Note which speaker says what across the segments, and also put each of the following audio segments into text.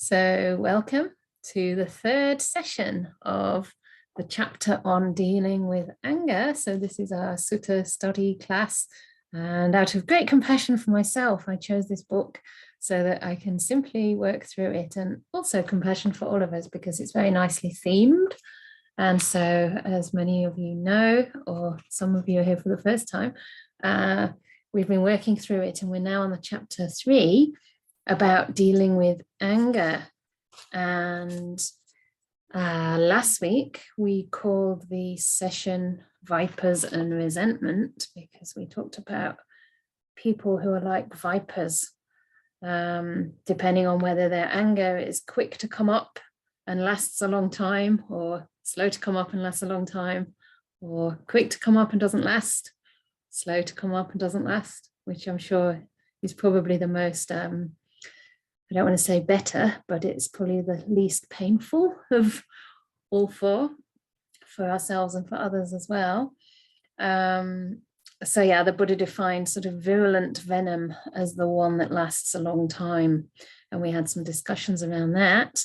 Speaker 1: So welcome to the third session of the chapter on dealing with anger. So this is our sutta study class, and out of great compassion for myself, I chose this book so that I can simply work through it, and also compassion for all of us because it's very nicely themed. And so, as many of you know, or some of you are here for the first time, we've been working through it, and we're now on the chapter 3 about dealing with anger. And last week we called the session Vipers and Resentment, because we talked about people who are like vipers, depending on whether their anger is quick to come up and lasts a long time, or slow to come up and lasts a long time, or quick to come up and doesn't last, slow to come up and doesn't last, which I'm sure is probably the most I don't want to say better, but it's probably the least painful of all four, for ourselves and for others as well. So yeah, the Buddha defined sort of virulent venom as the one that lasts a long time. And we had some discussions around that.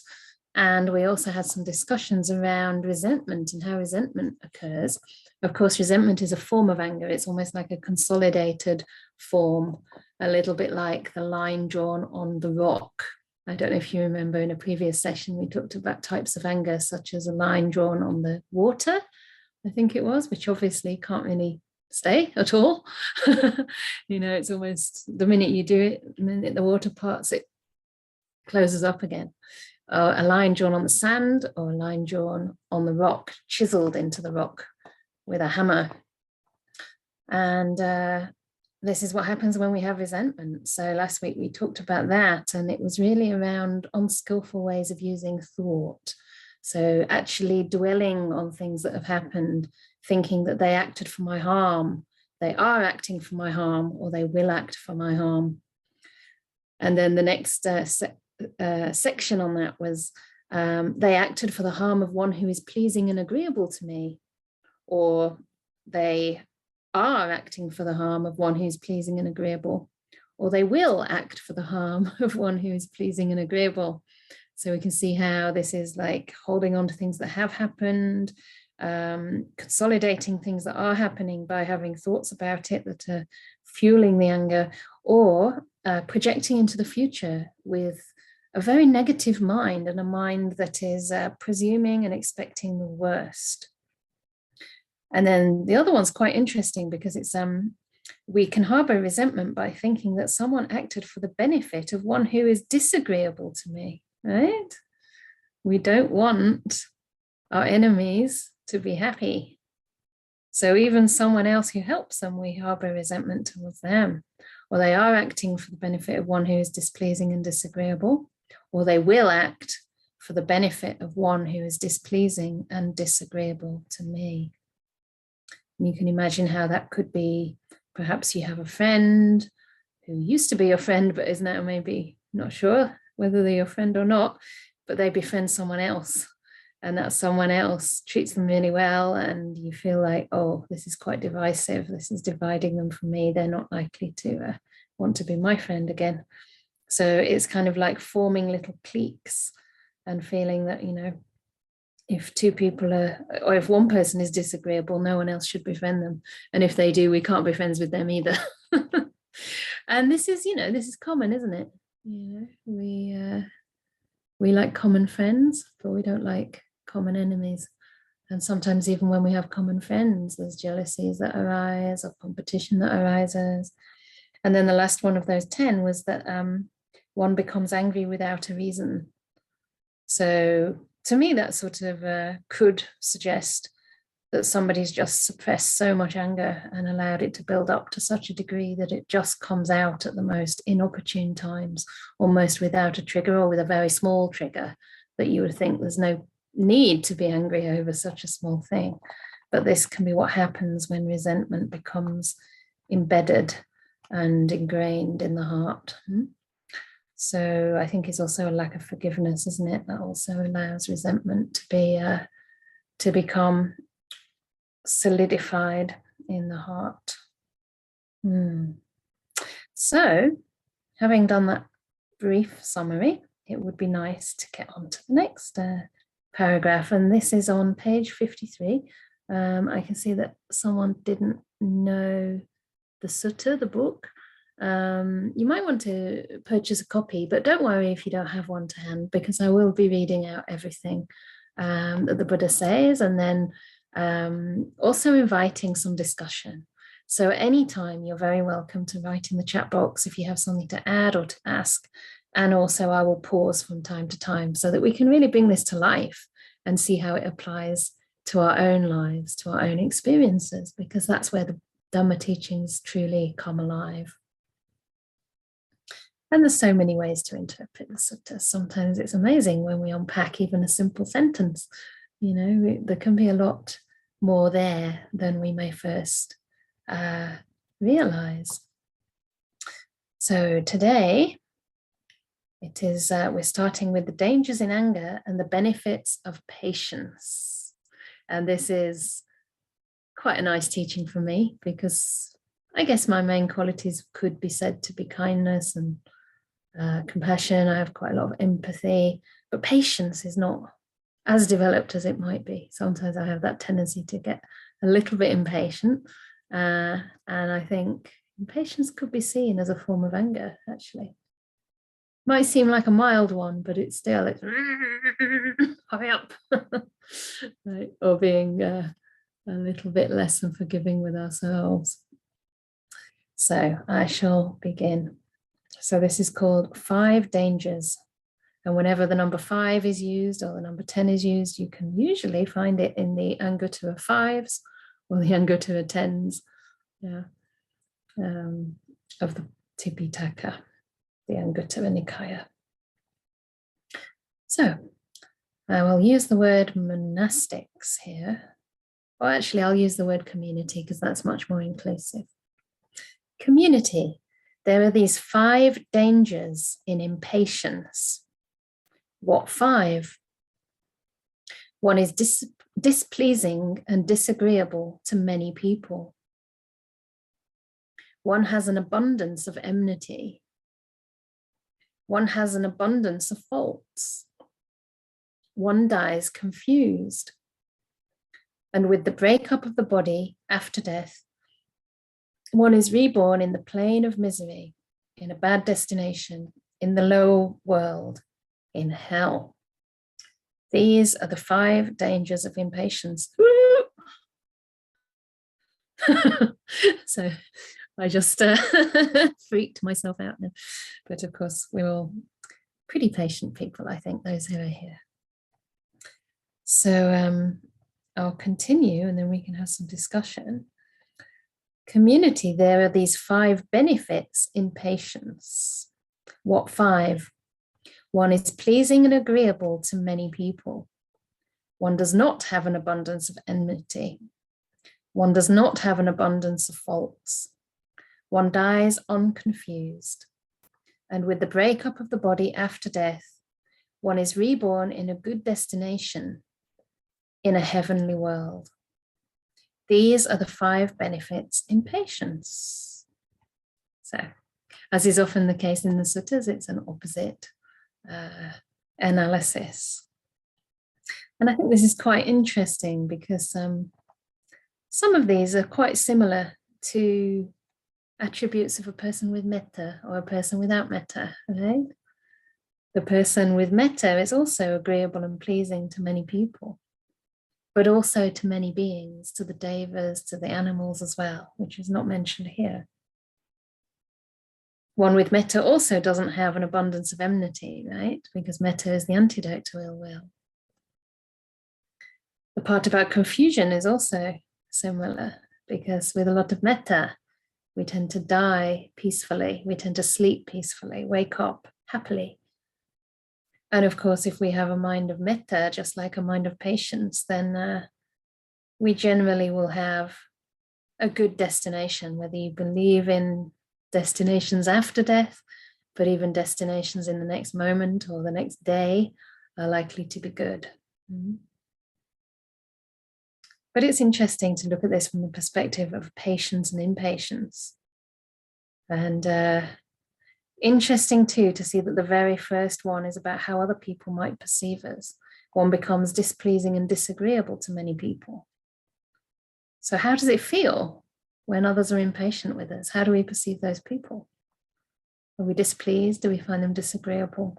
Speaker 1: And we also had some discussions around resentment and how resentment occurs. Of course, resentment is a form of anger. It's almost like a consolidated form, a little bit like the line drawn on the rock. I don't know if you remember in a previous session, we talked about types of anger, such as a line drawn on the water, I think it was, which obviously can't really stay at all. It's almost the minute you do it, the minute the water parts, it closes up again. A line drawn on the sand, or a line drawn on the rock, chiseled into the rock with a hammer. And this is what happens when we have resentment. So last week we talked about that, and it was really around unskillful ways of using thought. So actually dwelling on things that have happened, thinking that they acted for my harm, they are acting for my harm, or they will act for my harm. And then the next section on that was they acted for the harm of one who is pleasing and agreeable to me, or they are acting for the harm of one who's pleasing and agreeable, or they will act for the harm of one who is pleasing and agreeable. So we can see how this is like holding on to things that have happened, consolidating things that are happening by having thoughts about it that are fueling the anger, or projecting into the future with a very negative mind, and a mind that is presuming and expecting the worst. And then the other one's quite interesting, because it's we can harbor resentment by thinking that someone acted for the benefit of one who is disagreeable to me, right? We don't want our enemies to be happy. So even someone else who helps them, we harbor resentment towards them. Or they are acting for the benefit of one who is displeasing and disagreeable, or they will act for the benefit of one who is displeasing and disagreeable to me. And you can imagine how that could be. Perhaps you have a friend who used to be your friend, but is now maybe not sure whether they're your friend or not, but they befriend someone else, and that someone else treats them really well, and you feel like, oh, this is quite divisive. This is dividing them from me. They're not likely to want to be my friend again. So it's kind of like forming little cliques and feeling that, if two people are, or if one person is disagreeable, no one else should befriend them. And if they do, we can't be friends with them either. And this is common, isn't it? We like common friends, but we don't like common enemies. And sometimes even when we have common friends, there's jealousies that arise, or competition that arises. And then the last one of those 10 was that one becomes angry without a reason. So to me, that sort of could suggest that somebody's just suppressed so much anger and allowed it to build up to such a degree that it just comes out at the most inopportune times, almost without a trigger, or with a very small trigger, that you would think there's no need to be angry over such a small thing. But this can be what happens when resentment becomes embedded and ingrained in the heart. So I think it's also a lack of forgiveness, isn't it? That also allows resentment to become solidified in the heart. So, having done that brief summary, it would be nice to get on to the next paragraph. And this is on page 53. I can see that someone didn't know the sutta, the book. You might want to purchase a copy, but don't worry if you don't have one to hand, because I will be reading out everything that the Buddha says, and then also inviting some discussion. So anytime, you're very welcome to write in the chat box if you have something to add or to ask. And also I will pause from time to time so that we can really bring this to life and see how it applies to our own lives, to our own experiences, because that's where the Dhamma teachings truly come alive. And there's so many ways to interpret the sutta. Sometimes it's amazing when we unpack even a simple sentence. You know, there can be a lot more there than we may first realize. So today, it is we're starting with the dangers in anger and the benefits of patience. And this is quite a nice teaching for me, because I guess my main qualities could be said to be kindness and compassion. I have quite a lot of empathy, but patience is not as developed as it might be. Sometimes I have that tendency to get a little bit impatient. And I think impatience could be seen as a form of anger, actually. Might seem like a mild one, but it's hurry up. Right? Or being a little bit less than forgiving with ourselves. So I shall begin. So this is called 5 Dangers. And whenever the number 5 is used or the number 10 is used, you can usually find it in the Anguttara 5s or the Anguttara 10s of the Tipitaka, the Anguttara Nikaya. So I will use the word monastics here. Or actually, I'll use the word community because that's much more inclusive. Community. There are these 5 dangers in impatience. What 5? One is displeasing and disagreeable to many people. One has an abundance of enmity. One has an abundance of faults. One dies confused. And with the breakup of the body after death, one is reborn in the plane of misery, in a bad destination, in the low world, in hell. These are the 5 dangers of impatience. So I just freaked myself out now. But of course, we're all pretty patient people, I think, those who are here. So I'll continue and then we can have some discussion. Community, there are these 5 benefits in patience. What 5? One is pleasing and agreeable to many people. One does not have an abundance of enmity. One does not have an abundance of faults. One dies unconfused. And with the breakup of the body after death, one is reborn in a good destination, in a heavenly world. These are the 5 benefits in patience. So, as is often the case in the suttas, it's an opposite analysis. And I think this is quite interesting because some of these are quite similar to attributes of a person with metta or a person without metta, right? The person with metta is also agreeable and pleasing to many people, but also to many beings, to the devas, to the animals as well, which is not mentioned here. One with metta also doesn't have an abundance of enmity, right? Because metta is the antidote to ill will. The part about confusion is also similar, because with a lot of metta, we tend to die peacefully, we tend to sleep peacefully, wake up happily. And of course, if we have a mind of metta, just like a mind of patience, then we generally will have a good destination, whether you believe in destinations after death, but even destinations in the next moment or the next day are likely to be good. But it's interesting to look at this from the perspective of patience and impatience. And Interesting too to see that the very first one is about how other people might perceive us. One becomes displeasing and disagreeable to many people. So how does it feel when others are impatient with us? How do we perceive those people? Are we displeased? Do we find them disagreeable?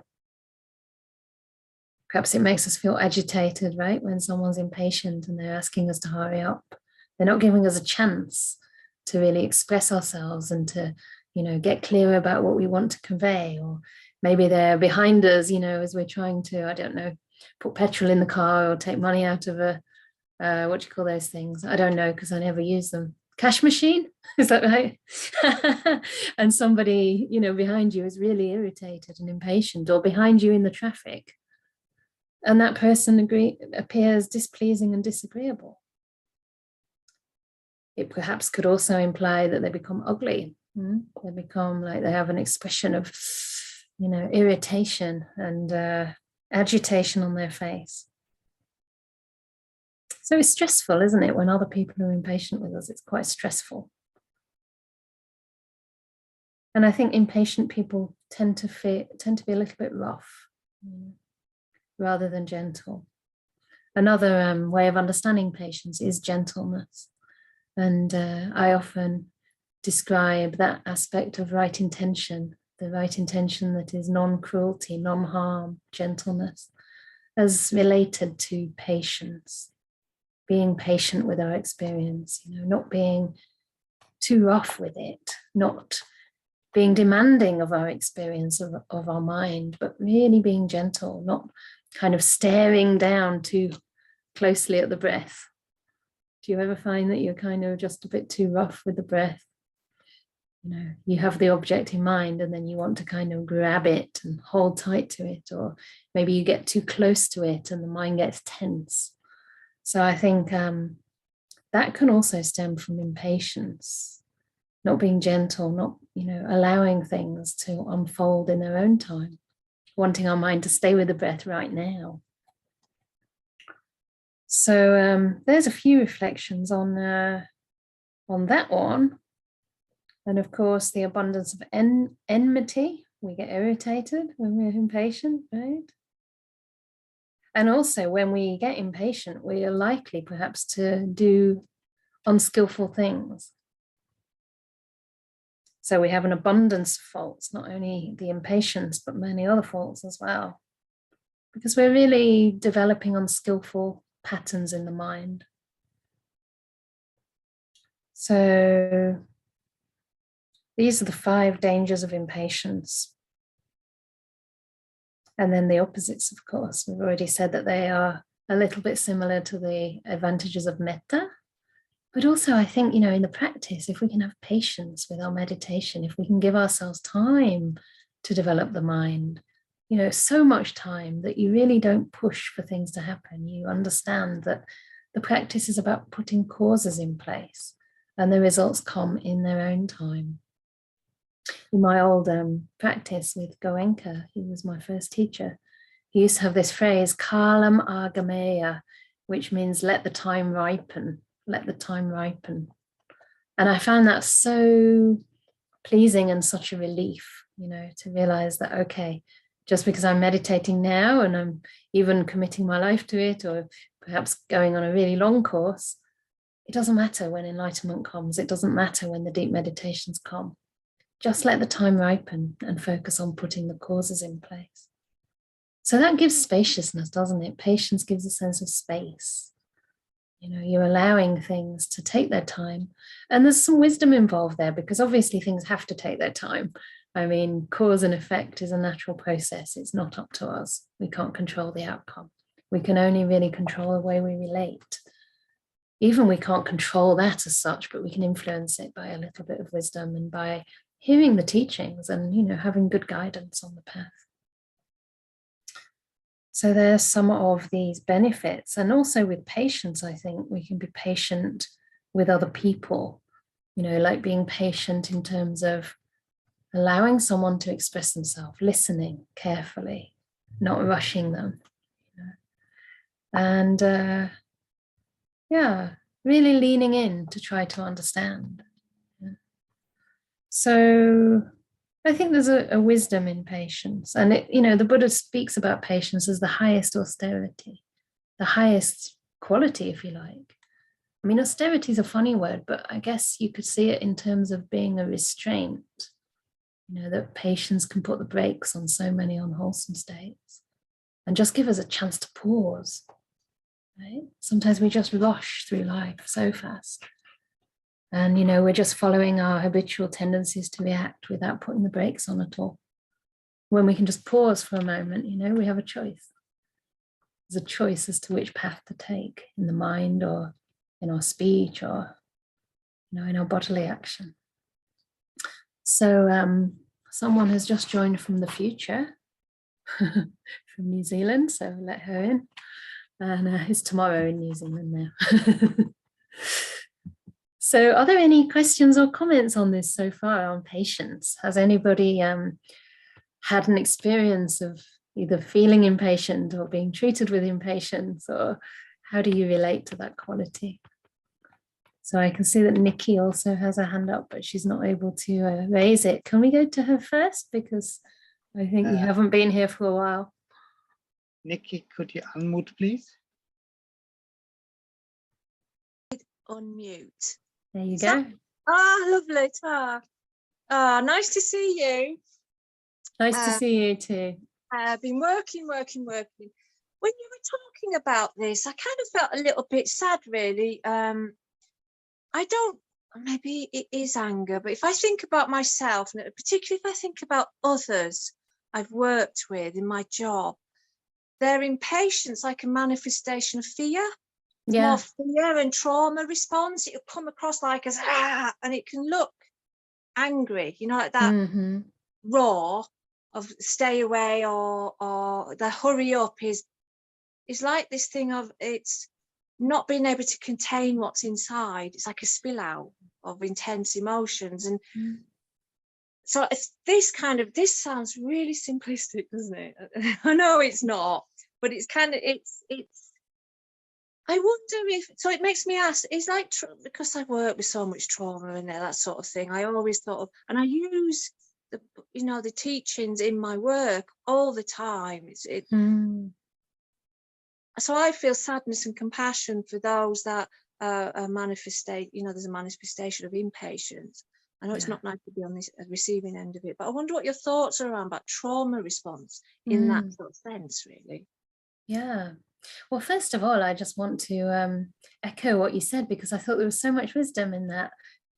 Speaker 1: Perhaps it makes us feel agitated, right? When someone's impatient and they're asking us to hurry up. They're not giving us a chance to really express ourselves and to, get clear about what we want to convey. Or maybe they're behind us, as we're trying to, I don't know, put petrol in the car or take money out of a, what do you call those things? I don't know, because I never use them. Cash machine, is that right? And somebody, behind you is really irritated and impatient, or behind you in the traffic. And that person appears displeasing and disagreeable. It perhaps could also imply that they become ugly. They become like they have an expression of, irritation and agitation on their face. So it's stressful, isn't it? When other people are impatient with us, it's quite stressful. And I think impatient people tend to be a little bit rough, rather than gentle. Another way of understanding patience is gentleness. And I often describe that aspect of right intention, the right intention that is non-cruelty, non-harm, gentleness, as related to patience, being patient with our experience, not being too rough with it, not being demanding of our experience of our mind, but really being gentle, not kind of staring down too closely at the breath. Do you ever find that you're kind of just a bit too rough with the breath? You have the object in mind and then you want to kind of grab it and hold tight to it, or maybe you get too close to it and the mind gets tense. So I think that can also stem from impatience, not being gentle, not, allowing things to unfold in their own time, wanting our mind to stay with the breath right now. So there's a few reflections on that one. And of course, the abundance of enmity. We get irritated when we're impatient, right? And also when we get impatient, we are likely perhaps to do unskillful things. So we have an abundance of faults, not only the impatience, but many other faults as well, because we're really developing unskillful patterns in the mind. So these are the 5 dangers of impatience. And then the opposites, of course. We've already said that they are a little bit similar to the advantages of metta. But also, I think, in the practice, if we can have patience with our meditation, if we can give ourselves time to develop the mind, so much time that you really don't push for things to happen. You understand that the practice is about putting causes in place and the results come in their own time. In my old practice with Goenka, he was my first teacher, he used to have this phrase, kalam agameya, which means let the time ripen, let the time ripen. And I found that so pleasing and such a relief, to realize that, okay, just because I'm meditating now and I'm even committing my life to it, or perhaps going on a really long course, it doesn't matter when enlightenment comes. It doesn't matter when the deep meditations come. Just let the time ripen and focus on putting the causes in place. So that gives spaciousness, doesn't it? Patience gives a sense of space. You're allowing things to take their time. And there's some wisdom involved there, because obviously things have to take their time. I mean, cause and effect is a natural process. It's not up to us. We can't control the outcome. We can only really control the way we relate. Even we can't control that as such, but we can influence it by a little bit of wisdom and by hearing the teachings and, having good guidance on the path. So there's some of these benefits. And also with patience, I think we can be patient with other people, like being patient in terms of allowing someone to express themselves, listening carefully, not rushing them. And really leaning in to try to understand. So I think there's a wisdom in patience. And the Buddha speaks about patience as the highest austerity, the highest quality, if you like. I mean, austerity is a funny word, but I guess you could see it in terms of being a restraint, that patience can put the brakes on so many unwholesome states and just give us a chance to pause, right? Sometimes we just rush through life so fast. And, we're just following our habitual tendencies to react without putting the brakes on at all. When we can just pause for a moment, we have a choice. There's a choice as to which path to take in the mind or in our speech or, in our bodily action. So someone has just joined from the future, from New Zealand, so let her in. And it's tomorrow in New Zealand now. So are there any questions or comments on this so far on patience? Has anybody had an experience of either feeling impatient or being treated with impatience, or how do you relate to that quality? So I can see that Nikki also has her hand up, but she's not able to raise it. Can we go to her first? Because I think you haven't been here for a while.
Speaker 2: Nikki, could you unmute, please?
Speaker 3: Unmute.
Speaker 1: There you go.
Speaker 3: Lovely. Nice to see you.
Speaker 1: Nice to see you too.
Speaker 3: I've been working. When you were talking about this, I kind of felt a little bit sad, really. Maybe it is anger, but if I think about myself, and particularly if I think about others I've worked with in my job, their impatience like a manifestation of fear.
Speaker 1: Yeah.
Speaker 3: More fear and trauma response. It'll come across like as and it can look angry, like that raw of stay away or the hurry up is like this thing of it's not being able to contain what's inside. It's like a spill out of intense emotions. And so it's this sounds really simplistic, doesn't it? I know it's not, but it's kind of it's I wonder if, so it makes me ask, is like, because I work with so much trauma and that sort of thing, I always thought of, and I use the teachings in my work all the time. So I feel sadness and compassion for those that manifestate, there's a manifestation of impatience. I know it's not nice to be on this receiving end of it, but I wonder what your thoughts are around about trauma response in that sort of sense, really.
Speaker 1: Yeah. Well, first of all, I just want to echo what you said, because I thought there was so much wisdom in that.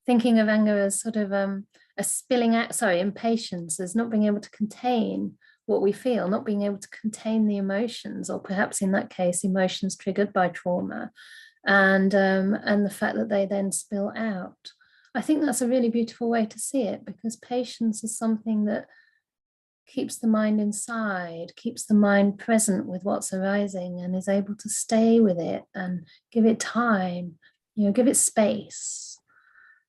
Speaker 1: Thinking of anger as sort of a spilling out, impatience as not being able to contain what we feel, not being able to contain the emotions, or perhaps in that case, emotions triggered by trauma, and the fact that they then spill out. I think that's a really beautiful way to see it, because patience is something that keeps the mind inside, keeps the mind present with what's arising, and is able to stay with it and give it time, give it space.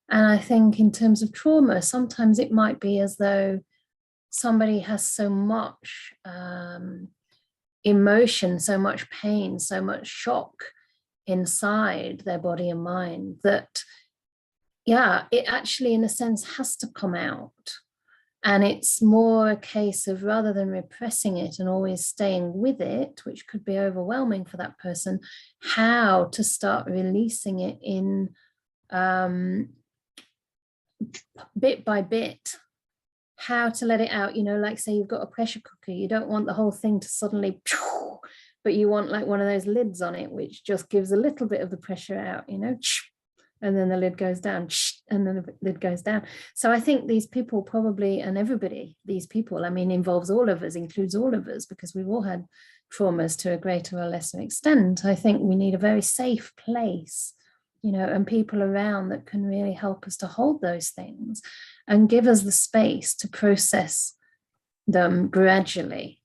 Speaker 1: And I think in terms of trauma, sometimes it might be as though somebody has so much emotion, so much pain, so much shock inside their body and mind that, it actually, in a sense, has to come out. And it's more a case of, rather than repressing it and always staying with it, which could be overwhelming for that person, how to start releasing it in bit by bit, how to let it out, like say you've got a pressure cooker, you don't want the whole thing to suddenly, but you want like one of those lids on it, which just gives a little bit of the pressure out, and then the lid goes down, and then the lid goes down. So I think these people probably, and everybody, these people, involves all of us, includes all of us, because we've all had traumas to a greater or lesser extent. I think we need a very safe place, and people around that can really help us to hold those things and give us the space to process them gradually.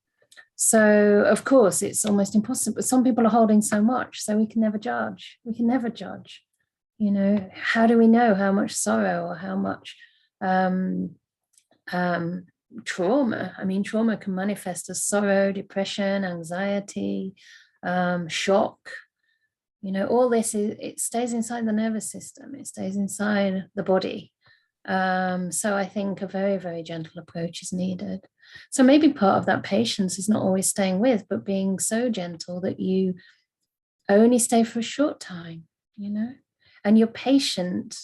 Speaker 1: So, of course, it's almost impossible. But some people are holding so much, so we can never judge. How do we know how much sorrow or how much trauma? Trauma can manifest as sorrow, depression, anxiety, shock. All this it stays inside the nervous system. It stays inside the body. So I think a very, very gentle approach is needed. So maybe part of that patience is not always staying with, but being so gentle that you only stay for a short time, you know, and you're patient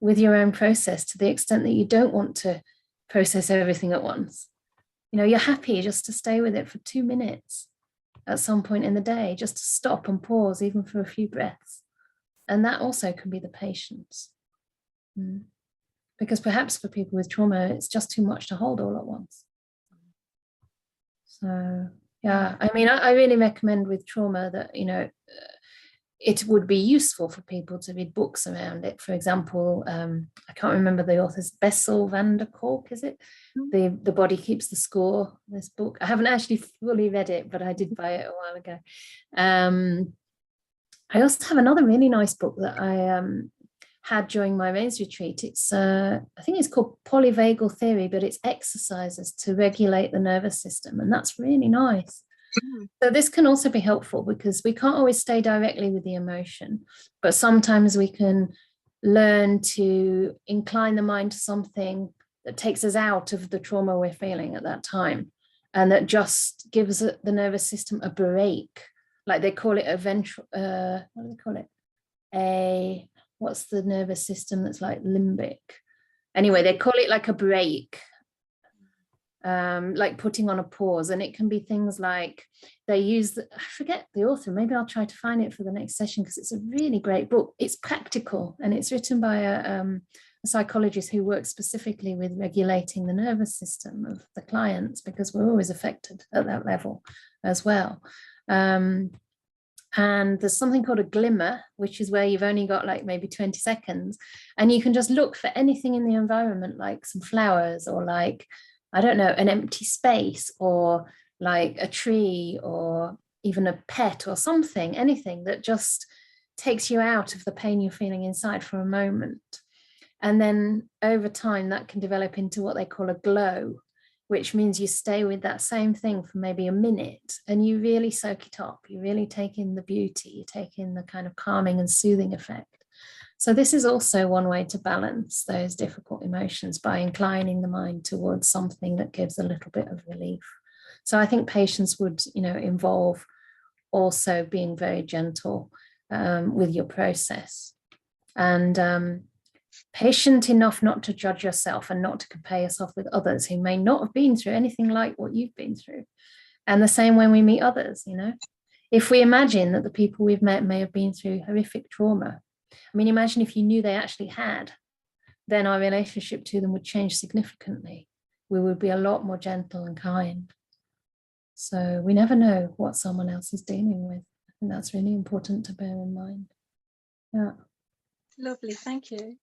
Speaker 1: with your own process to the extent that you don't want to process everything at once. You know, you're happy just to stay with it for 2 minutes at some point in the day, just to stop and pause, even for a few breaths. And that also can be the patience. Because perhaps for people with trauma, it's just too much to hold all at once. So, yeah, I mean, I really recommend with trauma that, you know, it would be useful for people to read books around it. For example, I can't remember the author's, Bessel van der Kolk, is it? The Body Keeps the Score, this book. I haven't actually fully read it, but I did buy it a while ago. I also have another really nice book that I had during my RAISE retreat. It's, I think it's called Polyvagal Theory, but it's exercises to regulate the nervous system. And that's really nice. So this can also be helpful because we can't always stay directly with the emotion, but sometimes we can learn to incline the mind to something that takes us out of the trauma we're feeling at that time, and that just gives the nervous system a break. Like they call it a ventral, what do they call it? What's the nervous system that's like limbic? Anyway, they call it like a break. Like putting on a pause, and it can be things like they use, I forget the author, maybe I'll try to find it for the next session because it's a really great book. It's practical and it's written by a psychologist who works specifically with regulating the nervous system of the clients, because we're always affected at that level as well. And there's something called a glimmer, which is where you've only got like maybe 20 seconds and you can just look for anything in the environment, like some flowers or like, I don't know, an empty space or like a tree or even a pet or something, anything that just takes you out of the pain you're feeling inside for a moment. And then over time, that can develop into what they call a glow, which means you stay with that same thing for maybe a minute and you really soak it up. You really take in the beauty, you take in the kind of calming and soothing effect. So this is also one way to balance those difficult emotions by inclining the mind towards something that gives a little bit of relief. So I think patience would, you know, involve also being very gentle with your process and patient enough not to judge yourself and not to compare yourself with others who may not have been through anything like what you've been through. And the same when we meet others, you know, if we imagine that the people we've met may have been through horrific trauma, I mean, imagine if you knew they actually had, then our relationship to them would change significantly. We would be a lot more gentle and kind. So we never know what someone else is dealing with. I think that's really important to bear in mind. Yeah.
Speaker 3: Lovely, thank you.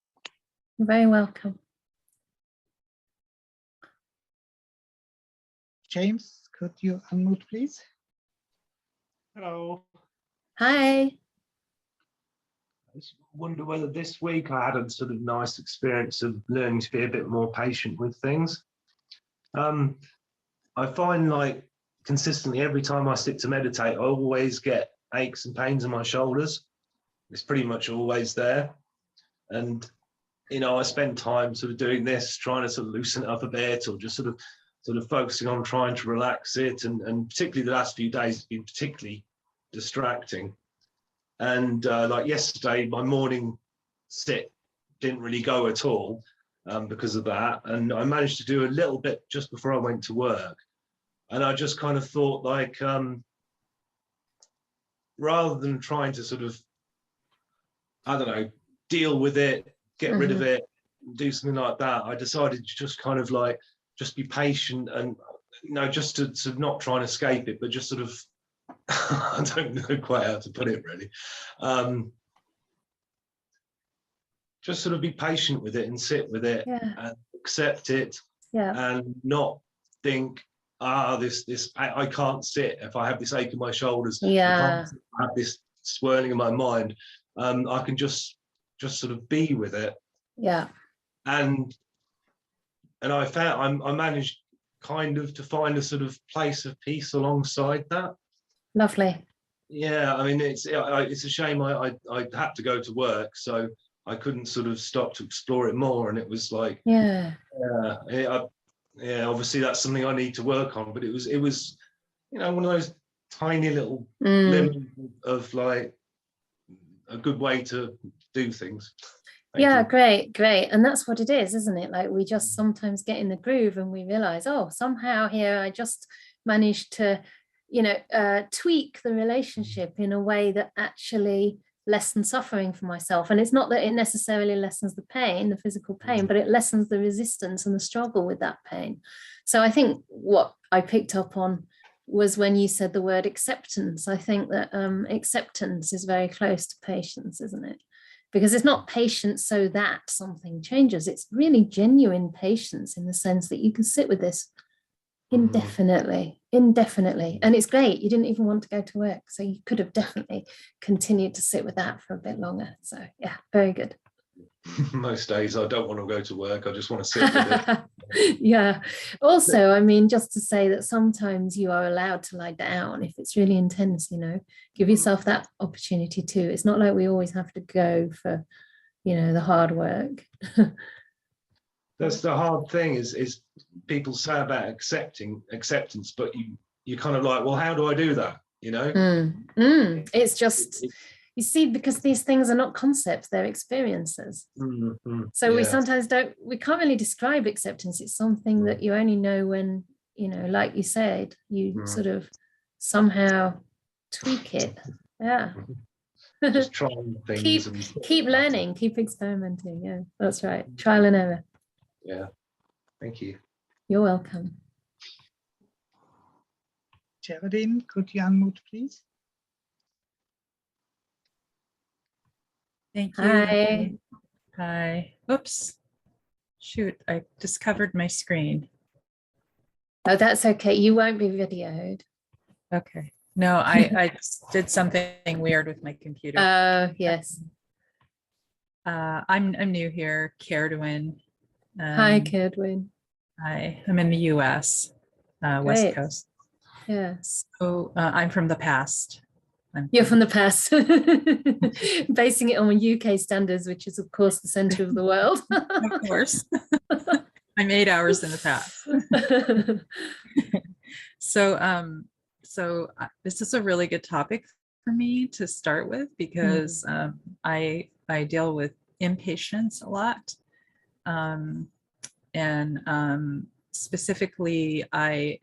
Speaker 1: You're very welcome.
Speaker 2: James, could you unmute, please?
Speaker 4: Hello.
Speaker 1: Hi.
Speaker 4: I just wonder whether this week I had a sort of nice experience of learning to be a bit more patient with things. I find like consistently every time I sit to meditate, I always get aches and pains in my shoulders. It's pretty much always there. And, you know, I spend time sort of doing this, trying to sort of loosen it up a bit or just sort of focusing on trying to relax it. And particularly the last few days have been particularly distracting. And like yesterday, my morning sit didn't really go at all because of that. And I managed to do a little bit just before I went to work. And I just kind of thought like, rather than trying to sort of, I don't know, deal with it, get rid of it, do something like that, I decided to just kind of like, just be patient and, you know, just to sort of not try and escape it, but just sort of, I don't know quite how to put it really. Just sort of be patient with it and sit with it and accept it and not think, I can't sit if I have this ache in my shoulders. I can't have this swirling in my mind. I can just sort of be with it.
Speaker 1: Yeah.
Speaker 4: And I found I managed kind of to find a sort of place of peace alongside that.
Speaker 1: Lovely.
Speaker 4: Yeah, I mean, it's a shame I had to go to work, so I couldn't sort of stop to explore it more. And it was like,
Speaker 1: Yeah.
Speaker 4: yeah, obviously that's something I need to work on. But it was, you know, one of those tiny little
Speaker 1: Mm.
Speaker 4: lemons of like a good way to do things. Thank
Speaker 1: Yeah,
Speaker 4: you.
Speaker 1: great. And that's what it is, isn't it? Like we just sometimes get in the groove and we realize, oh, somehow here I just managed to, you know, tweak the relationship in a way that actually lessens suffering for myself. And it's not that it necessarily lessens the pain, the physical pain, but it lessens the resistance and the struggle with that pain. So I think what I picked up on was when you said the word acceptance. I think that acceptance is very close to patience, isn't it? Because it's not patience so that something changes. It's really genuine patience in the sense that you can sit with this indefinitely. And it's great. You didn't even want to go to work. So you could have definitely continued to sit with that for a bit longer. So yeah, very good.
Speaker 4: Most days I don't want to go to work. I just want to sit with it.
Speaker 1: Yeah. Also, I mean, just to say that sometimes you are allowed to lie down if it's really intense, you know, give yourself that opportunity too. It's not like we always have to go for, you know, the hard work.
Speaker 4: That's the hard thing is people say about acceptance, but you kind of like, well, how do I do that? You know?
Speaker 1: It's just, you see, because these things are not concepts, they're experiences. So we sometimes we can't really describe acceptance. It's something that you only know when, you know, like you said, you sort of somehow tweak it. Yeah.
Speaker 4: Just trying things.
Speaker 1: Keep learning, keep experimenting. Yeah, that's right. Trial and error.
Speaker 4: Yeah. Thank you.
Speaker 1: You're welcome.
Speaker 2: Geraldine, could you unmute, please?
Speaker 5: Thank you.
Speaker 1: Hi.
Speaker 5: Hi. Oops. Shoot, I just covered my screen.
Speaker 1: Oh, that's okay. You won't be videoed.
Speaker 5: Okay. No, I just did something weird with my computer.
Speaker 1: Yes.
Speaker 5: I'm new here, Caerdwyn.
Speaker 1: Hi, Caerdwyn.
Speaker 5: Hi, I'm in the US, West
Speaker 1: Great.
Speaker 5: Coast.
Speaker 1: Yes.
Speaker 5: So I'm from the past.
Speaker 1: You're from the past, basing it on UK standards, which is, of course, the center of the world.
Speaker 5: Of course. I'm 8 hours in the past. So this is a really good topic for me to start with because I deal with impatience a lot. Specifically, I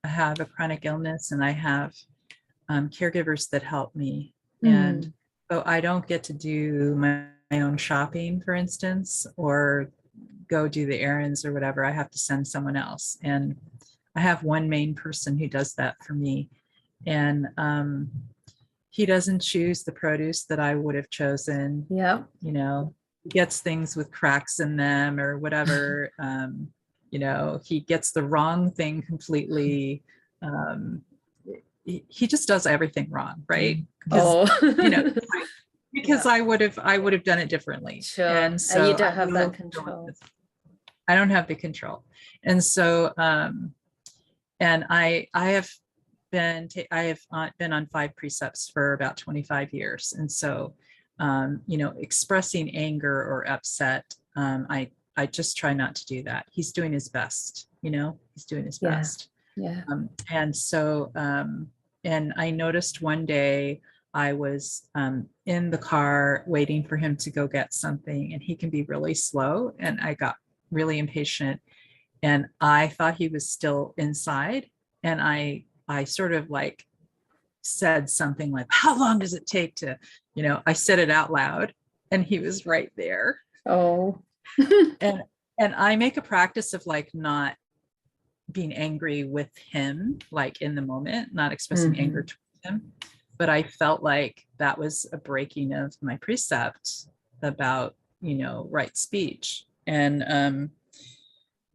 Speaker 5: have a chronic illness and I have caregivers that help me. And so I don't get to do my own shopping, for instance, or go do the errands or whatever. I have to send someone else. And I have one main person who does that for me. And he doesn't choose the produce that I would have chosen.
Speaker 1: Yeah.
Speaker 5: You know, he gets things with cracks in them or whatever. You know, he gets the wrong thing completely. He just does everything wrong, right? Because, you know, because I would have done it differently.
Speaker 1: Sure.
Speaker 5: And so
Speaker 1: you don't have that control.
Speaker 5: I don't have the control. And so and I have been on 5 precepts for about 25 years. And so you know, expressing anger or upset, I just try not to do that. He's doing his best, you know, he's doing his best.
Speaker 1: Yeah.
Speaker 5: And so and I noticed one day I was in the car waiting for him to go get something, and he can be really slow, and I got really impatient, and I thought he was still inside, and I sort of like said something like, how long does it take to, you know, I said it out loud, and he was right there.
Speaker 1: Oh.
Speaker 5: and I make a practice of like not being angry with him, like in the moment, not expressing anger towards him. But I felt like that was a breaking of my precept about, you know, right speech, and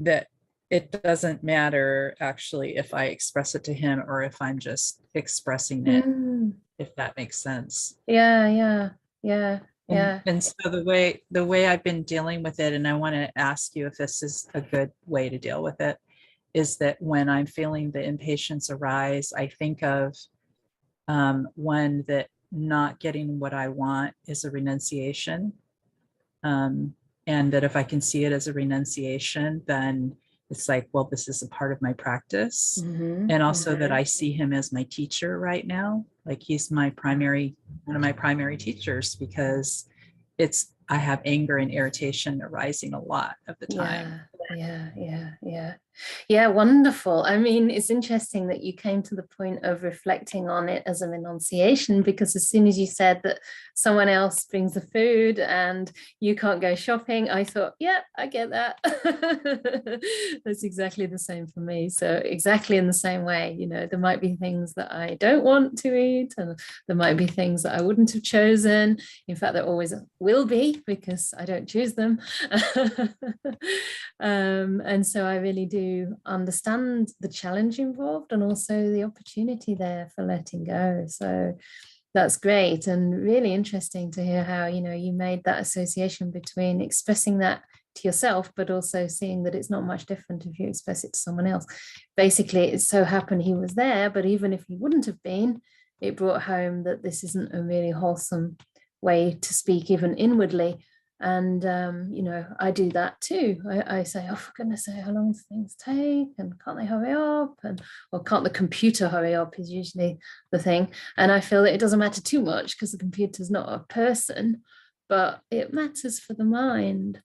Speaker 5: that it doesn't matter actually if I express it to him or if I'm just expressing it, if that makes sense.
Speaker 1: Yeah.
Speaker 5: And so the way I've been dealing with it, and I want to ask you if this is a good way to deal with it, is that when I'm feeling the impatience arise, I think of one that not getting what I want is a renunciation. And that if I can see it as a renunciation, then it's like, well, this is a part of my practice. And also that I see him as my teacher right now. Like he's one of my primary teachers, because I have anger and irritation arising a lot of the time.
Speaker 1: Yeah, wonderful. I mean, it's interesting that you came to the point of reflecting on it as a renunciation, because as soon as you said that someone else brings the food and you can't go shopping, I thought, yeah, I get that. That's exactly the same for me. So exactly in the same way, you know, there might be things that I don't want to eat, and there might be things that I wouldn't have chosen. In fact, there always will be, because I don't choose them. And so I really do understand the challenge involved, and also the opportunity there for letting go. So that's great, and really interesting to hear how, you know, you made that association between expressing that to yourself, but also seeing that it's not much different if you express it to someone else. Basically, it so happened he was there, but even if he wouldn't have been, it brought home that this isn't a really wholesome way to speak, even inwardly. And, you know, I do that too. I say, oh, for goodness sake, how long do things take? And can't they hurry up? Or can't the computer hurry up is usually the thing. And I feel that it doesn't matter too much, because the computer's not a person, but it matters for the mind.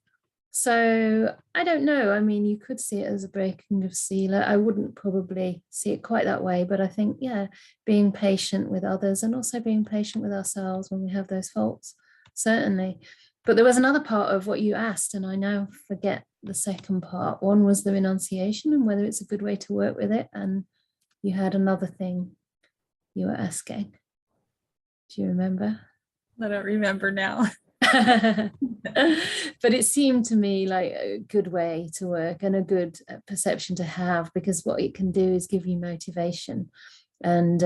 Speaker 1: So I don't know. I mean, you could see it as a breaking of sila. I wouldn't probably see it quite that way, but I think, yeah, being patient with others, and also being patient with ourselves when we have those faults, certainly. But there was another part of what you asked, and I now forget the second part. One was the renunciation and whether it's a good way to work with it. And you had another thing you were asking. Do you remember?
Speaker 5: I don't remember now.
Speaker 1: But it seemed to me like a good way to work, and a good perception to have, because what it can do is give you motivation and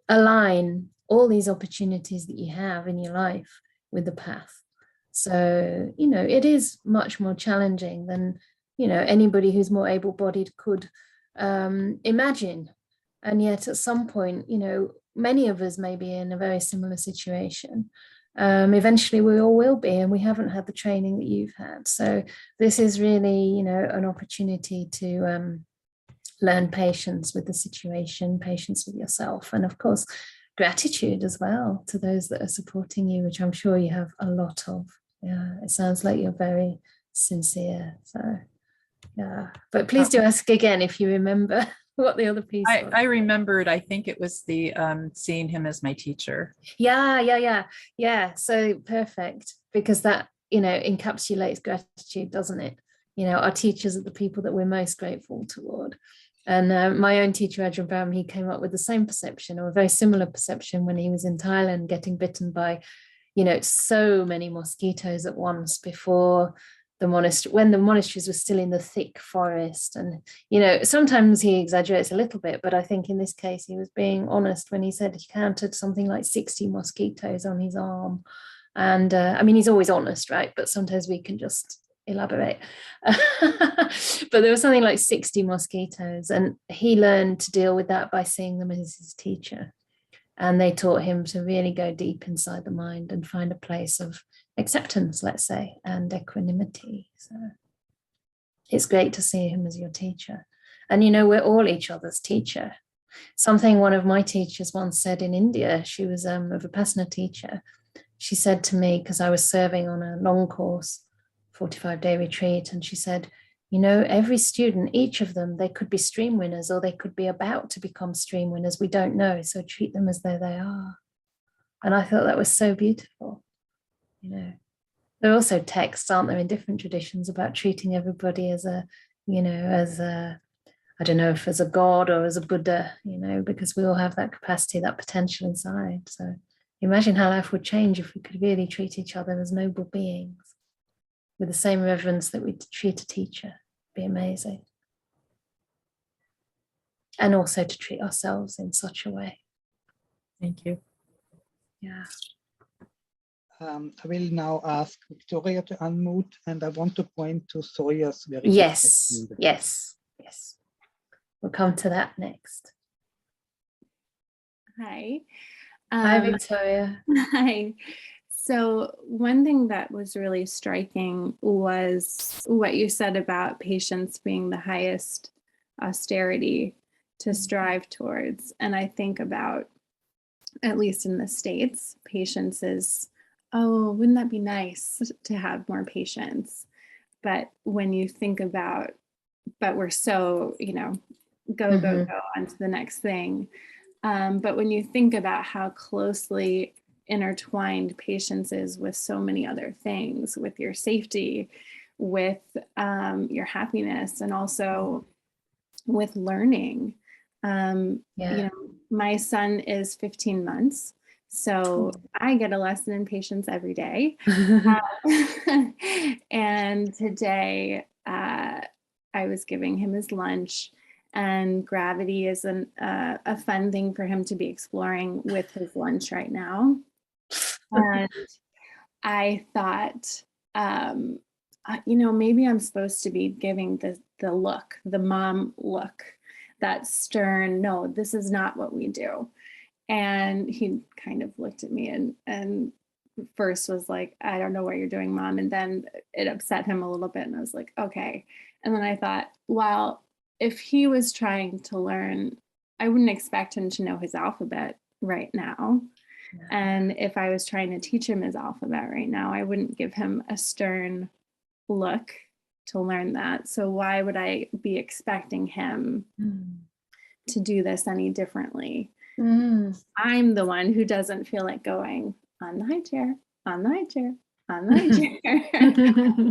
Speaker 1: align all these opportunities that you have in your life with the path. So, you know, it is much more challenging than, you know, anybody who's more able-bodied could imagine. And yet at some point, you know, many of us may be in a very similar situation. Eventually we all will be, and we haven't had the training that you've had. So this is really, you know, an opportunity to learn patience with the situation, patience with yourself, and of course, gratitude as well to those that are supporting you, which I'm sure you have a lot of. Yeah, it sounds like you're very sincere. So yeah, but please do ask again if you remember what the other piece was.
Speaker 5: I remembered, I think it was the seeing him as my teacher.
Speaker 1: Yeah. So perfect, because that, you know, encapsulates gratitude, doesn't it? You know, our teachers are the people that we're most grateful toward. And my own teacher, Ajahn Brahm, he came up with the same perception, or a very similar perception, when he was in Thailand getting bitten by, you know, so many mosquitoes at once before the monastery, when the monasteries were still in the thick forest. And, you know, sometimes he exaggerates a little bit, but I think in this case he was being honest when he said he counted something like 60 mosquitoes on his arm. And I mean, he's always honest, right? But sometimes we can just elaborate. But there was something like 60 mosquitoes, and he learned to deal with that by seeing them as his teacher. And they taught him to really go deep inside the mind and find a place of acceptance, let's say, and equanimity. So it's great to see him as your teacher. And, you know, we're all each other's teacher. Something one of my teachers once said in India, she was a Vipassana teacher. She said to me, because I was serving on a long course, 45-day retreat, and she said, you know, every student, each of them, they could be stream winners, or they could be about to become stream winners. We don't know. So treat them as though they are. And I thought that was so beautiful. You know, there are also texts, aren't there, in different traditions about treating everybody as a, you know, as a, I don't know if as a god or as a Buddha, you know, because we all have that capacity, that potential inside. So imagine how life would change if we could really treat each other as noble beings with the same reverence that we treat a teacher. It'd be amazing. And also to treat ourselves in such a way.
Speaker 5: Thank you.
Speaker 1: Yeah.
Speaker 2: I will now ask Victoria to unmute, and I want to point to Soya's very
Speaker 1: Yes. We'll come to that next.
Speaker 6: Hi.
Speaker 1: Hi, Victoria.
Speaker 6: Hi. So one thing that was really striking was what you said about patience being the highest austerity to strive towards. And I think about, at least in the States, patience is, oh, wouldn't that be nice to have more patience? But when you think about, but we're so, go on to the next thing. But when you think about how closely intertwined patience is with so many other things, with your safety, with your happiness, and also with learning. My son is 15 months, so I get a lesson in patience every day. And today I was giving him his lunch, and gravity is a fun thing for him to be exploring with his lunch right now. And I thought, maybe I'm supposed to be giving the look, the mom look, that stern, no, this is not what we do. And he kind of looked at me and first was like, I don't know what you're doing, Mom. And then it upset him a little bit. And I was like, okay. And then I thought, well, if he was trying to learn, I wouldn't expect him to know his alphabet right now. Yeah. And if I was trying to teach him his alphabet right now, I wouldn't give him a stern look to learn that. So why would I be expecting him to do this any differently? I'm the one who doesn't feel like going on the high chair, on the high chair, on the high chair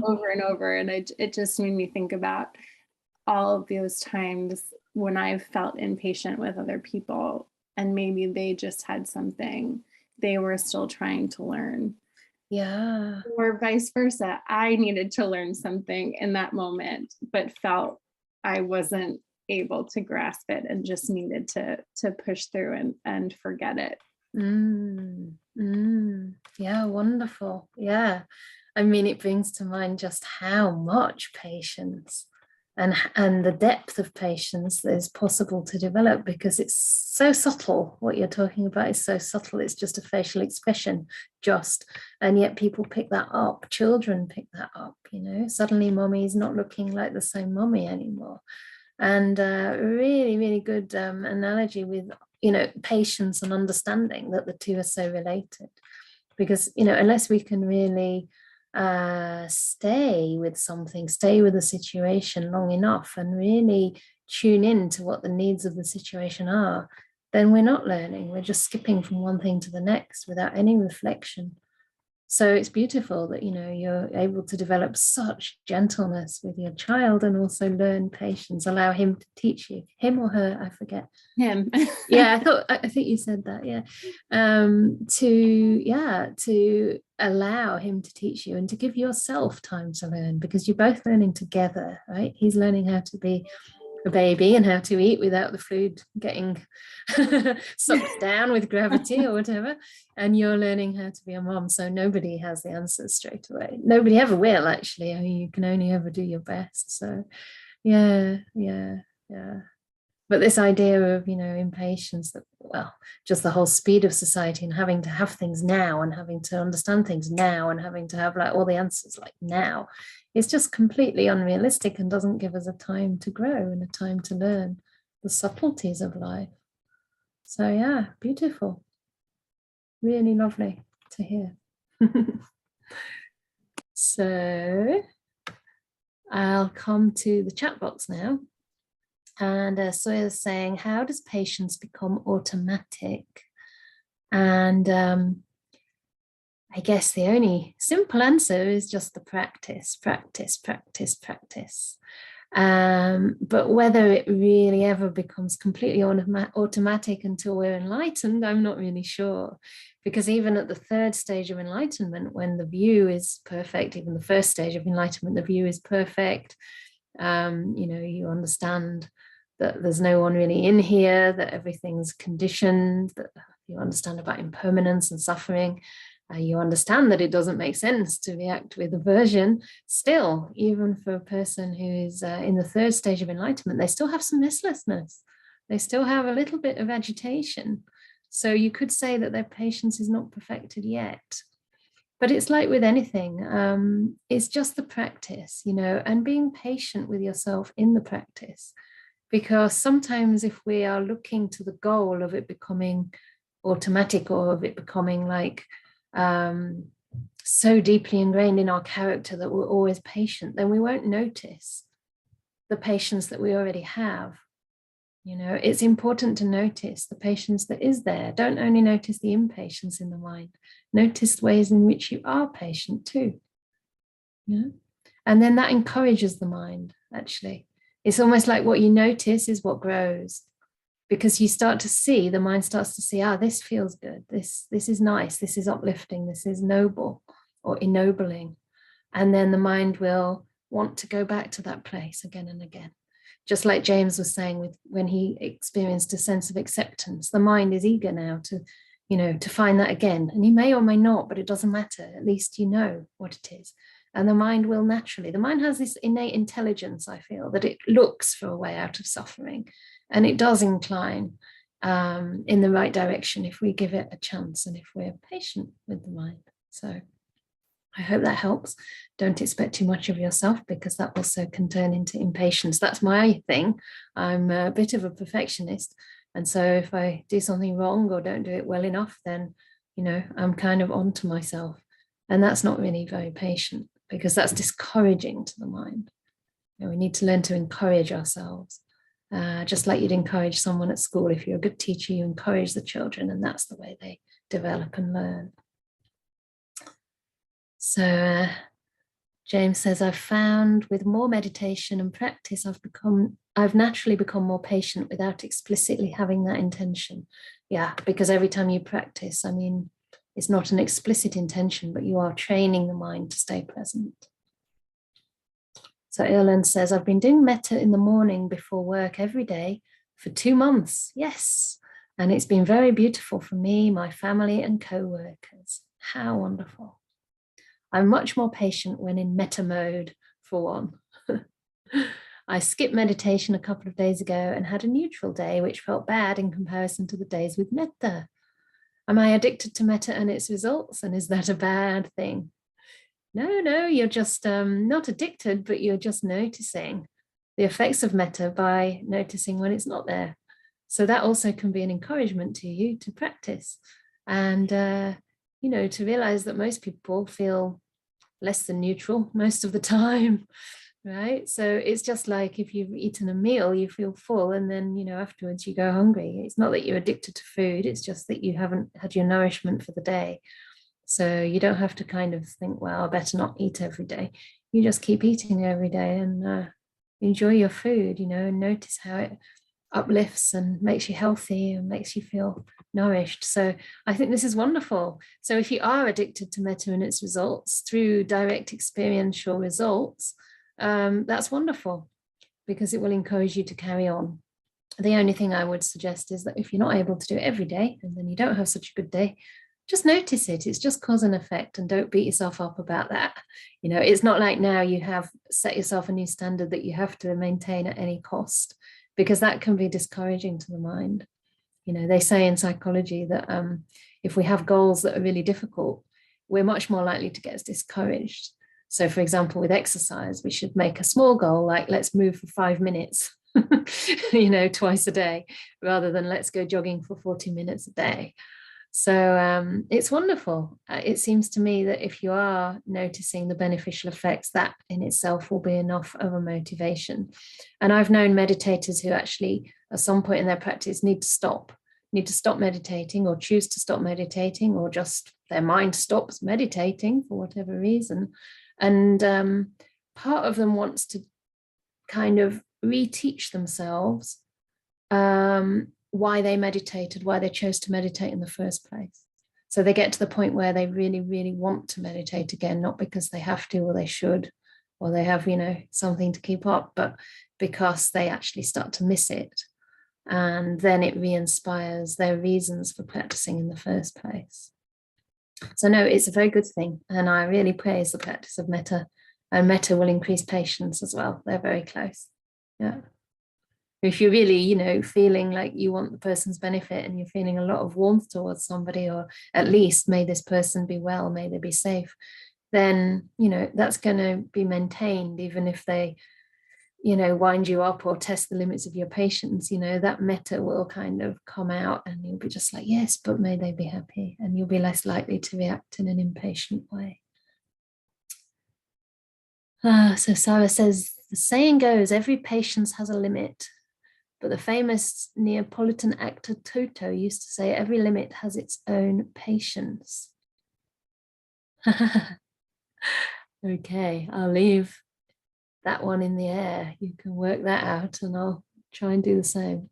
Speaker 6: over and over. And it just made me think about all of those times when I've felt impatient with other people, and maybe they just had something they were still trying to learn.
Speaker 1: Yeah.
Speaker 6: Or vice versa. I needed to learn something in that moment, but felt I wasn't able to grasp it and just needed to push through and forget it.
Speaker 1: Yeah, wonderful. Yeah. I mean, it brings to mind just how much patience and the depth of patience that is possible to develop, because it's so subtle. What you're talking about is so subtle. It's just a facial expression, and yet people pick that up. Children pick that up, suddenly mommy's not looking like the same mommy anymore. And really, really good analogy with, patience and understanding, that the two are so related. Because, unless we can really stay with a situation long enough and really tune in to what the needs of the situation are, then we're not learning. We're just skipping from one thing to the next without any reflection. So it's beautiful that, you're able to develop such gentleness with your child and also learn patience, allow him to teach you, him or her, I forget.
Speaker 6: Him.
Speaker 1: Yeah, I think you said that. Yeah. To allow him to teach you and to give yourself time to learn, because you're both learning together, right? He's learning how to be a baby and how to eat without the food getting sucked down with gravity or whatever, and you're learning how to be a mom. So nobody has the answers straight away. Nobody ever will, actually. I mean, you can only ever do your best. So yeah. But this idea of, impatience, that, just the whole speed of society and having to have things now and having to understand things now and having to have all the answers now, it's just completely unrealistic and doesn't give us a time to grow and a time to learn the subtleties of life. So yeah, beautiful. Really lovely to hear. So I'll come to the chat box now. And Soya's saying, how does patience become automatic? And I guess the only simple answer is just the practice. But whether it really ever becomes completely automatic until we're enlightened, I'm not really sure. Because even at the third stage of enlightenment, when the view is perfect, even the first stage of enlightenment, the view is perfect. You understand that there's no one really in here, that everything's conditioned, that you understand about impermanence and suffering. You understand that it doesn't make sense to react with aversion. Still, even for a person who is in the third stage of enlightenment, they still have some restlessness. They still have a little bit of agitation. So you could say that their patience is not perfected yet. But it's like with anything, it's just the practice, you know, and being patient with yourself in the practice. Because sometimes if we are looking to the goal of it becoming automatic or of it becoming like so deeply ingrained in our character that we're always patient, then we won't notice the patience that we already have. You know, it's important to notice the patience that is there. Don't only notice the impatience in the mind, notice ways in which you are patient too. Yeah. And then that encourages the mind, actually. It's almost like what you notice is what grows, because you start to see, the mind starts to see, this feels good. This is nice. This is uplifting. This is noble or ennobling. And then the mind will want to go back to that place again and again. Just like James was saying with when he experienced a sense of acceptance, the mind is eager now to, you know, to find that again. And you may or may not, but it doesn't matter. At least you know what it is. And the mind will naturally, the mind has this innate intelligence, I feel, that it looks for a way out of suffering. And it does incline in the right direction if we give it a chance and if we're patient with the mind. So I hope that helps. Don't expect too much of yourself, because that also can turn into impatience. That's my thing. I'm a bit of a perfectionist. And so if I do something wrong or don't do it well enough, then, you know, I'm kind of onto myself. And that's not really very patient, because that's discouraging to the mind. You know, we need to learn to encourage ourselves. Just like you'd encourage someone at school. If you're a good teacher, you encourage the children, and that's the way they develop and learn. So James says, I've found with more meditation and practice, I've naturally become more patient without explicitly having that intention. Yeah, because every time you practice, I mean, it's not an explicit intention, but you are training the mind to stay present. So Erland says, I've been doing metta in the morning before work every day for 2 months. Yes. And it's been very beautiful for me, my family and co-workers. How wonderful. I'm much more patient when in metta mode, for one. I skipped meditation a couple of days ago and had a neutral day, which felt bad in comparison to the days with metta. Am I addicted to metta and its results? And is that a bad thing? No, you're just not addicted, but you're just noticing the effects of metta by noticing when it's not there. So that also can be an encouragement to you to practice and, you know, to realize that most people feel less than neutral most of the time, right? So it's just like if you've eaten a meal, you feel full, and then, you know, afterwards you go hungry. It's not that you're addicted to food, it's just that you haven't had your nourishment for the day. So you don't have to kind of think, well, I better not eat every day. You just keep eating every day and enjoy your food, you know, and notice how it uplifts and makes you healthy and makes you feel nourished. So I think this is wonderful. So if you are addicted to metta and its results through direct experiential results, that's wonderful, because it will encourage you to carry on. The only thing I would suggest is that if you're not able to do it every day, and then you don't have such a good day, just notice it. It's just cause and effect, and don't beat yourself up about that. You know, it's not like now you have set yourself a new standard that you have to maintain at any cost, because that can be discouraging to the mind. You know, they say in psychology that if we have goals that are really difficult, we're much more likely to get discouraged. So for example, with exercise, we should make a small goal, like let's move for 5 minutes, you know, twice a day, rather than let's go jogging for 40 minutes a day. So it's wonderful. It seems to me that if you are noticing the beneficial effects, that in itself will be enough of a motivation. And I've known meditators who actually at some point in their practice need to stop meditating, or choose to stop meditating, or just their mind stops meditating for whatever reason. And part of them wants to kind of reteach themselves why they meditated, why they chose to meditate in the first place. So they get to the point where they really, really want to meditate again, not because they have to or they should, or they have, you know, something to keep up, but because they actually start to miss it. And then it re-inspires their reasons for practicing in the first place. So no, it's a very good thing. And I really praise the practice of metta, and metta will increase patience as well. They're very close. Yeah. If you're really, you know, feeling like you want the person's benefit and you're feeling a lot of warmth towards somebody, or at least may this person be well, may they be safe, then, you know, that's going to be maintained, even if they, you know, wind you up or test the limits of your patience. You know, that metta will kind of come out and you'll be just like, yes, but may they be happy, and you'll be less likely to react in an impatient way. So Sarah says, the saying goes, every patience has a limit. But the famous Neapolitan actor Toto used to say, every limit has its own patience. Okay, I'll leave that one in the air. You can work that out and I'll try and do the same.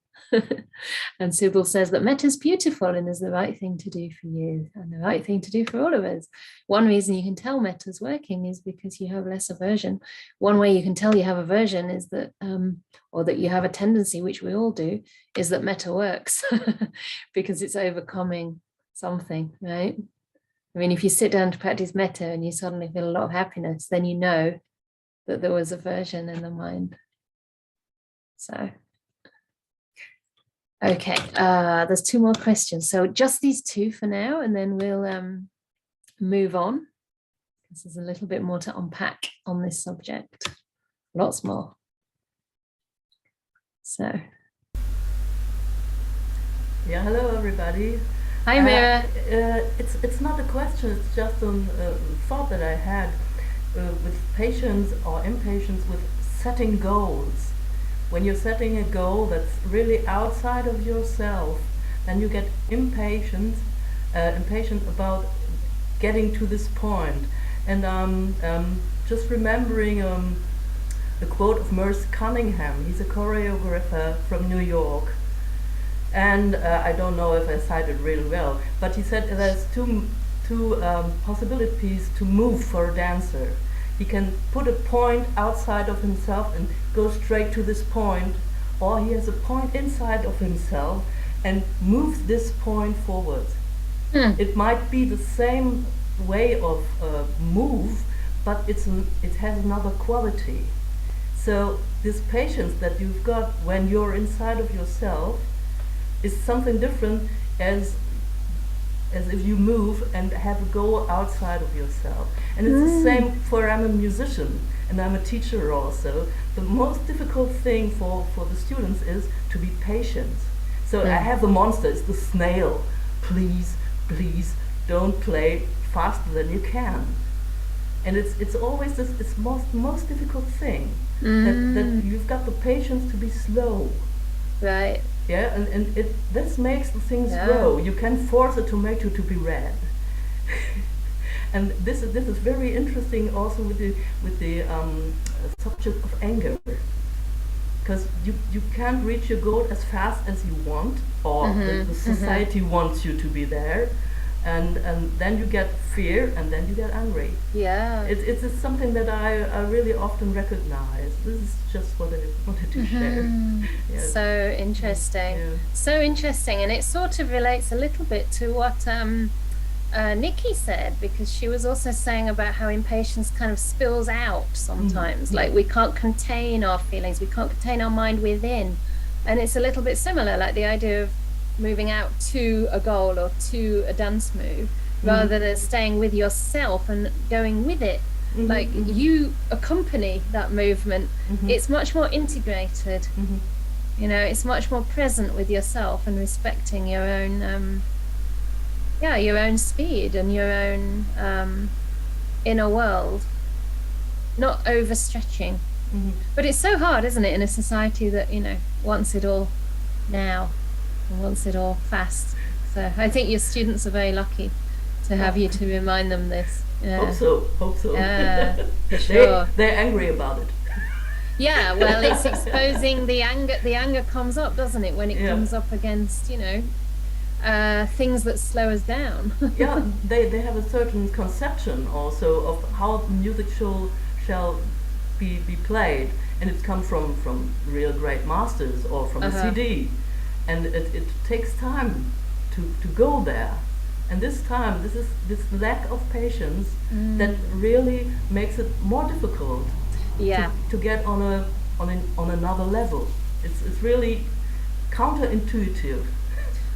Speaker 1: And Sybil says that metta is beautiful and is the right thing to do for you and the right thing to do for all of us. One reason you can tell metta is working is because you have less aversion. One way you can tell you have aversion is that, or that you have a tendency, which we all do, is that metta works because it's overcoming something, right? I mean, if you sit down to practice metta and you suddenly feel a lot of happiness, then you know that there was aversion in the mind. So. Okay, there's 2 more questions. So just these 2 for now, and then we'll move on, because there's a little bit more to unpack on this subject. Lots more. So.
Speaker 7: Yeah, hello everybody.
Speaker 1: Hi, Mira.
Speaker 7: It's not a question, it's just a thought that I had with patients or impatience with setting goals. When you're setting a goal that's really outside of yourself, then you get impatient about getting to this point. And just remembering a quote of Merce Cunningham. He's a choreographer from New York. And I don't know if I cited really well, but he said there's two possibilities to move for a dancer. He can put a point outside of himself and go straight to this point, or he has a point inside of himself and moves this point forward. It might be the same way of move, but it has another quality. So this patience that you've got when you're inside of yourself is something different as if you move and have a goal outside of yourself. And it's the same for, I'm a musician and I'm a teacher also. The most difficult thing for the students is to be patient. So I have the monster, it's the snail. Please, please don't play faster than you can. And it's always this most difficult thing, that you've got the patience to be slow.
Speaker 1: Right.
Speaker 7: Yeah, and this makes the things grow. You can force a tomato to be red. And this is very interesting also with the subject of anger, because you can't reach your goal as fast as you want, or the society wants you to be there, and then you get fear, and then you get angry.
Speaker 1: Yeah,
Speaker 7: it's something that I really often recognize. This is just what I wanted to share. Yes.
Speaker 1: So interesting.
Speaker 7: Yeah.
Speaker 1: So interesting, and it sort of relates a little bit to what Nikki said, because she was also saying about how impatience kind of spills out sometimes. Like we can't contain our feelings, we can't contain our mind within, and it's a little bit similar, like the idea of moving out to a goal or to a dance move, rather than staying with yourself and going with it. Like you accompany that movement. It's much more integrated. You know, it's much more present with yourself and respecting your own your own speed and your own inner world, not overstretching. But it's so hard, isn't it, in a society that, you know, wants it all now and wants it all fast. So I think your students are very lucky to have you to remind them this.
Speaker 7: Hope so.
Speaker 1: Yeah, for sure.
Speaker 7: They're angry about it.
Speaker 1: Yeah, well, it's exposing the anger. The anger comes up, doesn't it, when it comes up against, you know, things that slow us down.
Speaker 7: Yeah, they have a certain conception also of how music shall be played, and it comes from real great masters or from a CD, and it takes time to go there. And this lack of patience that really makes it more difficult to get on another level. It's really counterintuitive.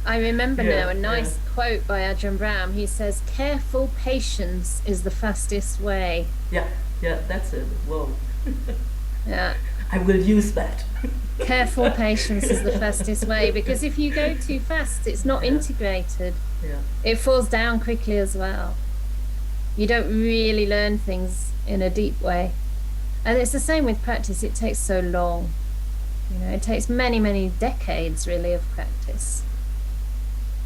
Speaker 1: I remember
Speaker 7: Yeah,
Speaker 1: now a nice quote by Ajahn Brahm. He says, "Careful patience is the fastest way."
Speaker 7: Yeah, that's it. Whoa.
Speaker 1: Yeah.
Speaker 7: I will use that.
Speaker 1: Careful patience is the fastest way, because if you go too fast, it's not integrated.
Speaker 7: Yeah.
Speaker 1: It falls down quickly as well. You don't really learn things in a deep way. And it's the same with practice. It takes so long. You know, it takes many, many decades really of practice.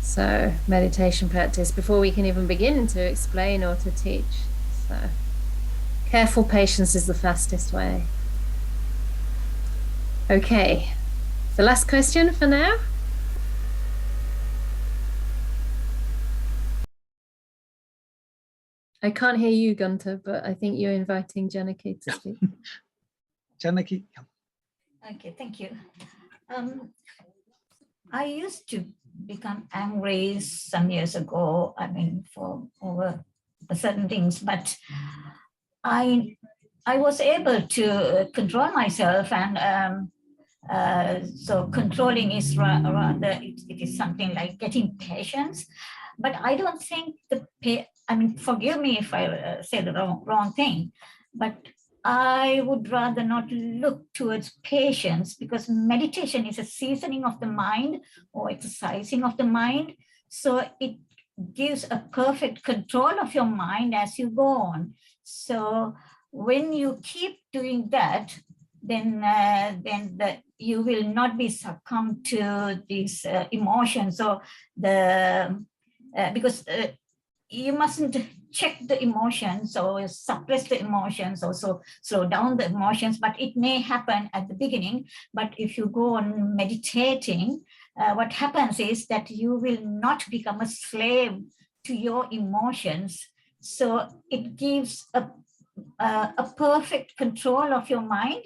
Speaker 1: So meditation practice before we can even begin to explain or to teach. So careful patience is the fastest way. Okay, the last question for now. I can't hear you, Gunter, but I think you're inviting Janaki to speak.
Speaker 2: Janaki.
Speaker 8: Okay, thank you. I used to become angry some years ago, I mean, for over certain things, but I was able to control myself, and so controlling is rather, it is something like getting patience, but I don't think I mean, forgive me if I say the wrong thing, but I would rather not look towards patience, because meditation is a seasoning of the mind or exercising of the mind. So it gives a perfect control of your mind as you go on. So when you keep doing that, then you will not be succumbed to these emotions. So because you mustn't check the emotions or suppress the emotions, also slow down the emotions, but it may happen at the beginning. But if you go on meditating, what happens is that you will not become a slave to your emotions. So it gives a perfect control of your mind.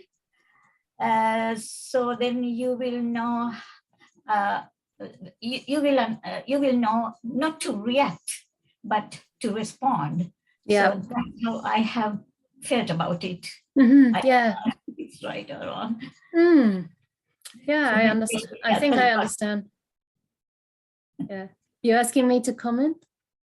Speaker 8: So then you will know, you will know not to react, but to respond.
Speaker 1: Yeah.
Speaker 8: So that's how I have felt about it.
Speaker 1: Mm-hmm.
Speaker 8: I
Speaker 1: Yeah.
Speaker 8: don't know if it's right or wrong.
Speaker 1: Yeah,
Speaker 8: So
Speaker 1: I understand. I think I understand. Yeah. You're asking me to comment?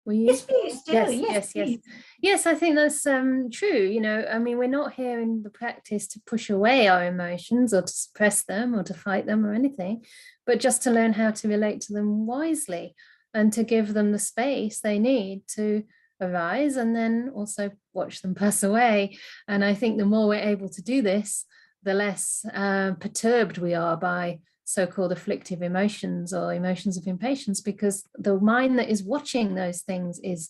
Speaker 1: Were you?
Speaker 8: Yes, please do.
Speaker 1: Yes.
Speaker 8: Please.
Speaker 1: Yes, I think that's true. You know, I mean, we're not here in the practice to push away our emotions or to suppress them or to fight them or anything, but just to learn how to relate to them wisely and to give them the space they need to arise and then also watch them pass away. And I think the more we're able to do this, the less perturbed we are by so-called afflictive emotions or emotions of impatience, because the mind that is watching those things is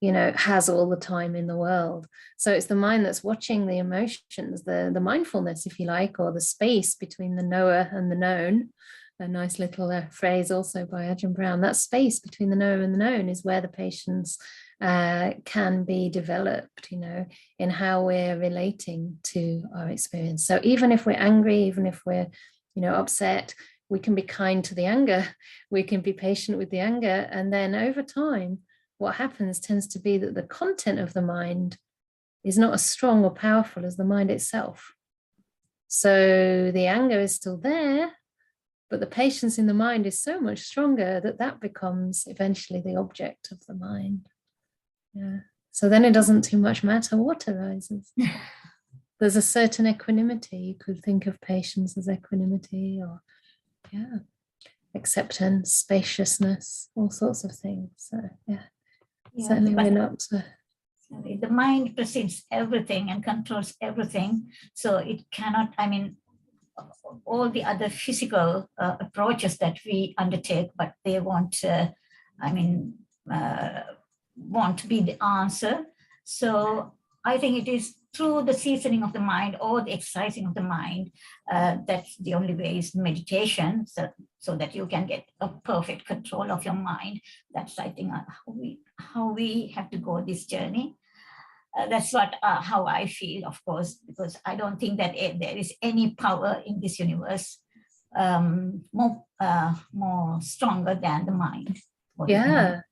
Speaker 1: you know, has all the time in the world. So it's the mind that's watching the emotions, the mindfulness, if you like, or the space between the knower and the known. A nice little phrase also by Ajahn Brahm. That space between the knower and the known is where the patience can be developed, you know, in how we're relating to our experience. So even if we're angry, even if we're, you know, upset, we can be kind to the anger, we can be patient with the anger, and then over time, what happens tends to be that the content of the mind is not as strong or powerful as the mind itself. So the anger is still there, but the patience in the mind is so much stronger that that becomes eventually the object of the mind. Yeah. So then it doesn't too much matter what arises. There's a certain equanimity. You could think of patience as equanimity, or acceptance, spaciousness, all sorts of things. So certainly we're not.
Speaker 8: The mind precedes everything and controls everything. So it cannot, I mean, all the other physical approaches that we undertake, but they won't, won't be the answer. So I think it is through the seasoning of the mind or the exercising of the mind, that's the only way is meditation, so that you can get a perfect control of your mind. That's, I think, how we have to go this journey. That's what how I feel, of course, because I don't think that there is any power in this universe more stronger than the mind.
Speaker 1: It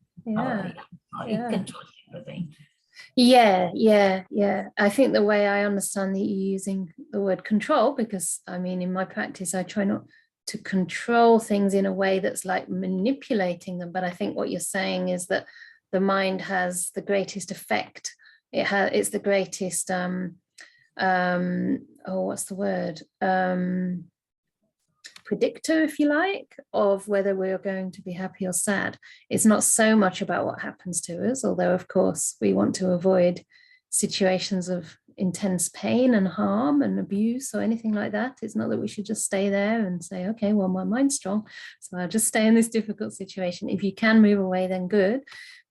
Speaker 8: controls everything.
Speaker 1: Yeah. I think the way I understand that you're using the word control, because I mean, in my practice, I try not to control things in a way that's like manipulating them. But I think what you're saying is that the mind has the greatest effect. It's the greatest, what's the word? Predictor, if you like, of whether we're going to be happy or sad. It's not so much about what happens to us, although of course we want to avoid situations of intense pain and harm and abuse or anything like that. It's not that we should just stay there and say, okay, well, my mind's strong, so I'll just stay in this difficult situation. If you can move away, then good.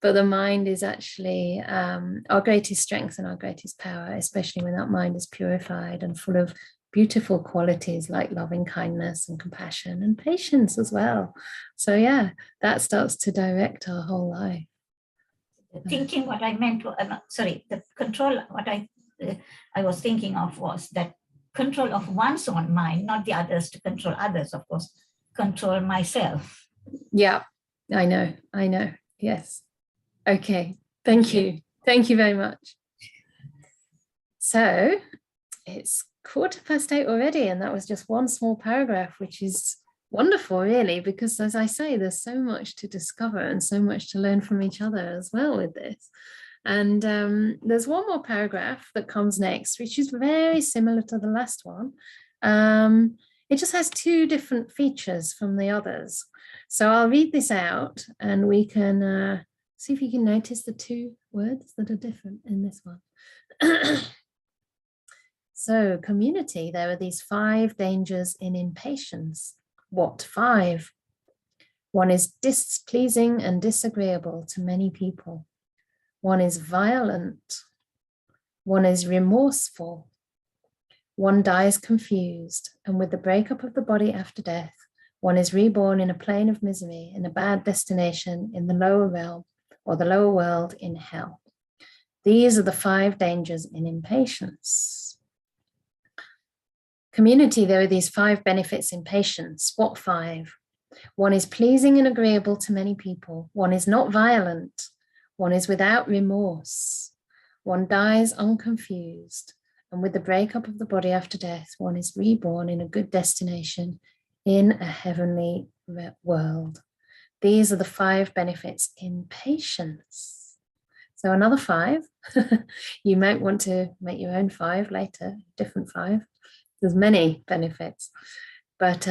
Speaker 1: But the mind is actually our greatest strength and our greatest power, especially when that mind is purified and full of beautiful qualities like loving kindness and compassion and patience as well. So yeah, that starts to direct our whole life.
Speaker 8: Thinking what I meant, the control, what I was thinking of was that control of one's own mind, not the others to control others, of course, control myself.
Speaker 1: Yeah, I know. Yes. Okay, thank you. Thank you very much. So it's 8:15 already, and that was just one small paragraph, which is wonderful, really, because as I say, there's so much to discover and so much to learn from each other as well with this. And there's one more paragraph that comes next, which is very similar to the last one. It just has two different features from the others. So I'll read this out and we can see if you can notice the two words that are different in this one. So community, there are these 5 dangers in impatience. What 5? One is displeasing and disagreeable to many people. One is violent. One is remorseful. One dies confused, and with the breakup of the body after death, one is reborn in a plane of misery, in a bad destination in the lower realm, or the lower world in hell. These are the 5 dangers in impatience. Community, there are these 5 benefits in patience. What 5? One is pleasing and agreeable to many people. One is not violent. One is without remorse. One dies unconfused. And with the breakup of the body after death, one is reborn in a good destination in a heavenly world. These are the 5 benefits in patience. So another 5. You might want to make your own 5 later, different 5. There's many benefits, but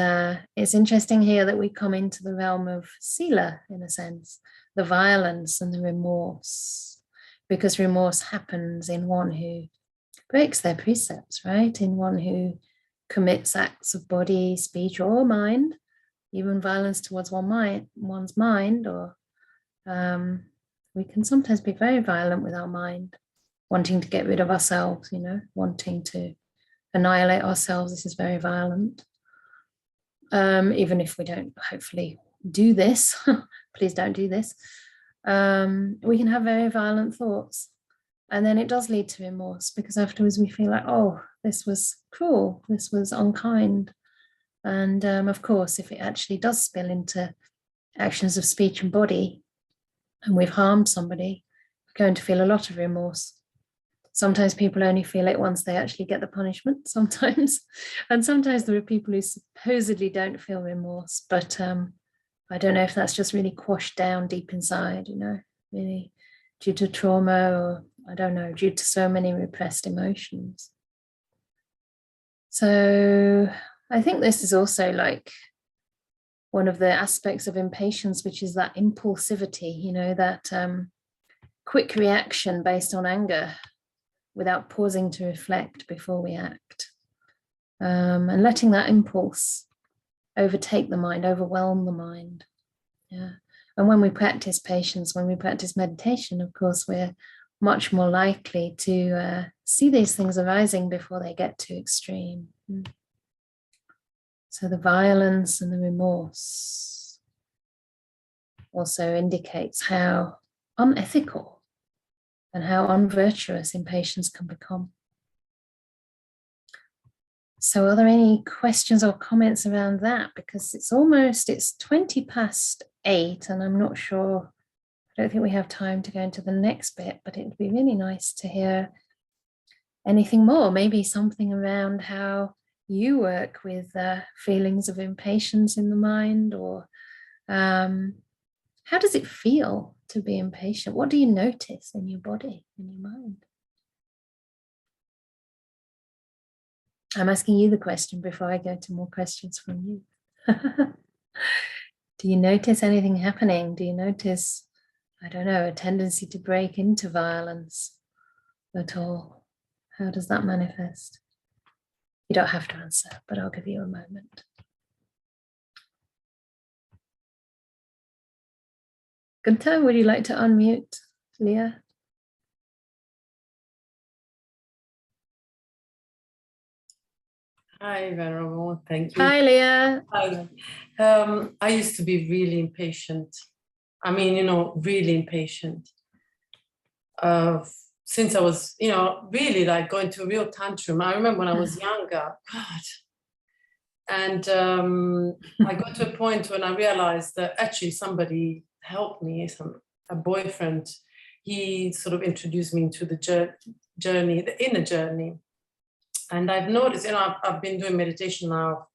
Speaker 1: it's interesting here that we come into the realm of sila, in a sense, the violence and the remorse, because remorse happens in one who breaks their precepts, right? In one who commits acts of body, speech, or mind, even violence towards one's mind, or we can sometimes be very violent with our mind, wanting to get rid of ourselves, wanting to annihilate ourselves. This is very violent. Even if we don't hopefully do this, please don't do this. We can have very violent thoughts, and then it does lead to remorse, because afterwards we feel like, oh, this was cruel, this was unkind. And of course, if it actually does spill into actions of speech and body, and we've harmed somebody, we're going to feel a lot of remorse. Sometimes people only feel it once they actually get the punishment, sometimes. And sometimes there are people who supposedly don't feel remorse, but I don't know if that's just really quashed down deep inside, really due to trauma, or I don't know, due to so many repressed emotions. So I think this is also like one of the aspects of impatience, which is that impulsivity, that quick reaction based on anger, without pausing to reflect before we act, and letting that impulse overtake the mind, overwhelm the mind. Yeah. And when we practice patience, when we practice meditation, of course, we're much more likely to see these things arising before they get too extreme. So the violence and the remorse also indicates how unethical and how unvirtuous impatience can become. So are there any questions or comments around that? Because it's 8:20, and I'm not sure I don't think we have time to go into the next bit, but it would be really nice to hear anything more, maybe something around how you work with feelings of impatience in the mind, or how does it feel to be impatient? What do you notice in your body, in your mind? I'm asking you the question before I go to more questions from you. Do you notice anything happening? Do you notice, I don't know, a tendency to break into violence at all? How does that manifest? You don't have to answer, but I'll give you a moment. Gunther, would you like to unmute Leah?
Speaker 9: Hi, Venerable. Thank you.
Speaker 1: Hi, Leah.
Speaker 9: Hi. I used to be really impatient. I mean, really impatient. Since I was, really like going to a real tantrum. I remember when I was younger, God. And I got to a point when I realized that actually somebody helped me, a boyfriend. He sort of introduced me into the journey, the inner journey. And I've noticed, I've been doing meditation now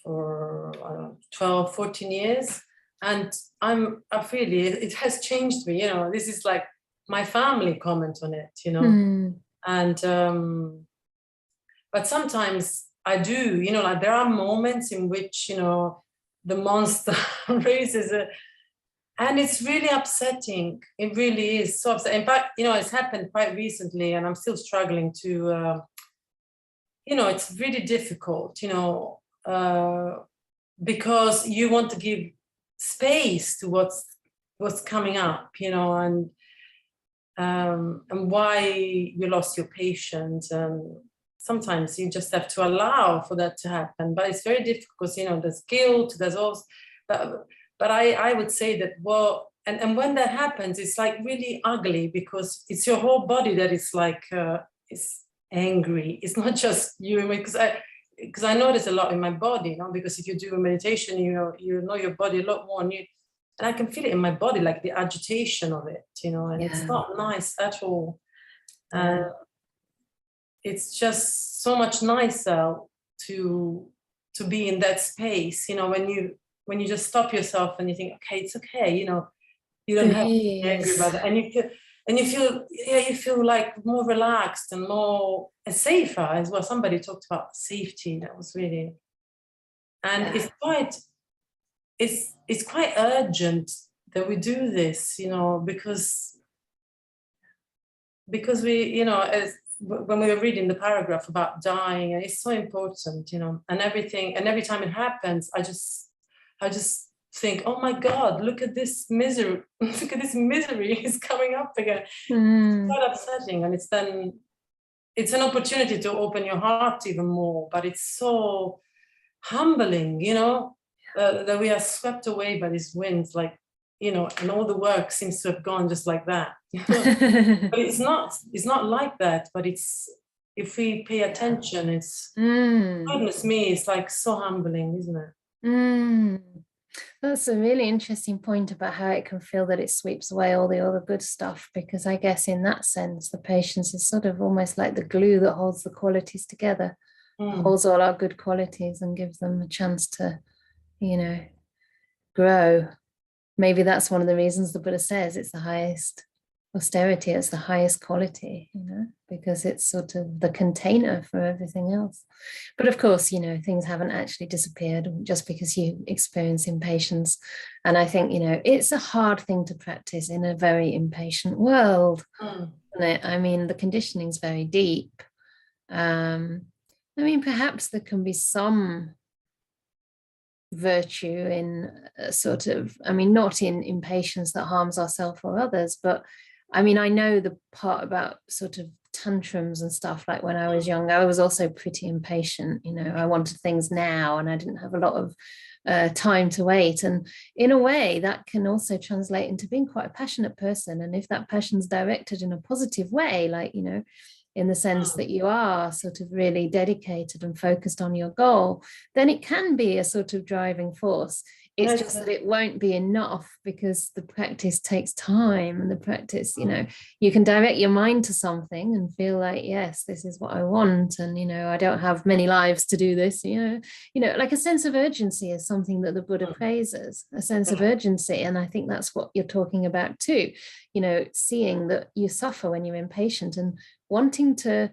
Speaker 9: for 12, 14 years. And it has changed me, this is like my family comment on it, And, but sometimes I do, like there are moments in which, the monster raises and it's really upsetting. It really is so upsetting. In fact, it's happened quite recently and I'm still struggling to, it's really difficult, because you want to give space to what's coming up, and why you lost your patience. And sometimes you just have to allow for that to happen. But it's very difficult because, there's guilt, there's also, but I would say that, and when that happens, it's like really ugly because it's your whole body that is like, it's angry. It's not just you, because I notice a lot in my body, because if you do a meditation, you know your body a lot more, and I can feel it in my body, like the agitation of it, and It's not nice at all. It's just so much nicer to be in that space, when you just stop yourself and you think, okay, it's okay, you don't have to be angry about it, and you feel like more relaxed and more safer as well. Somebody talked about safety. That was really, and it's quite urgent that we do this, because we, when we were reading the paragraph about dying, and it's so important, and everything, and every time it happens, I just think, oh my God, look at this misery, is coming up again. It's quite upsetting, and it's an opportunity to open your heart even more, but it's so humbling, that we are swept away by these winds, like, and all the work seems to have gone just like that. But it's not like that, but if we pay attention, it's, goodness me, it's like so humbling, isn't it?
Speaker 1: That's a really interesting point about how it can feel that it sweeps away all the other good stuff, because I guess in that sense, the patience is sort of almost like the glue that holds the qualities together, holds all our good qualities and gives them a chance to, grow. Maybe that's one of the reasons the Buddha says it's the highest austerity, it's the highest quality, because it's sort of the container for everything else. But of course, things haven't actually disappeared just because you experience impatience. And I think, it's a hard thing to practice in a very impatient world. Isn't it? I mean, the conditioning is very deep. Perhaps there can be some virtue in sort of, not in impatience that harms ourselves or others, but I know the part about sort of tantrums and stuff, like when I was young, I was also pretty impatient, I wanted things now and I didn't have a lot of time to wait. And in a way that can also translate into being quite a passionate person. And if that passion's directed in a positive way, like, in the sense that you are sort of really dedicated and focused on your goal, then it can be a sort of driving force. It's just that it won't be enough, because the practice takes time, and the practice, you know, you can direct your mind to something and feel like, yes, this is what I want. And, you know, I don't have many lives to do this, you know, like a sense of urgency is something that the Buddha praises, a sense of urgency. And I think that's what you're talking about too, you know, seeing that you suffer when you're impatient and wanting to,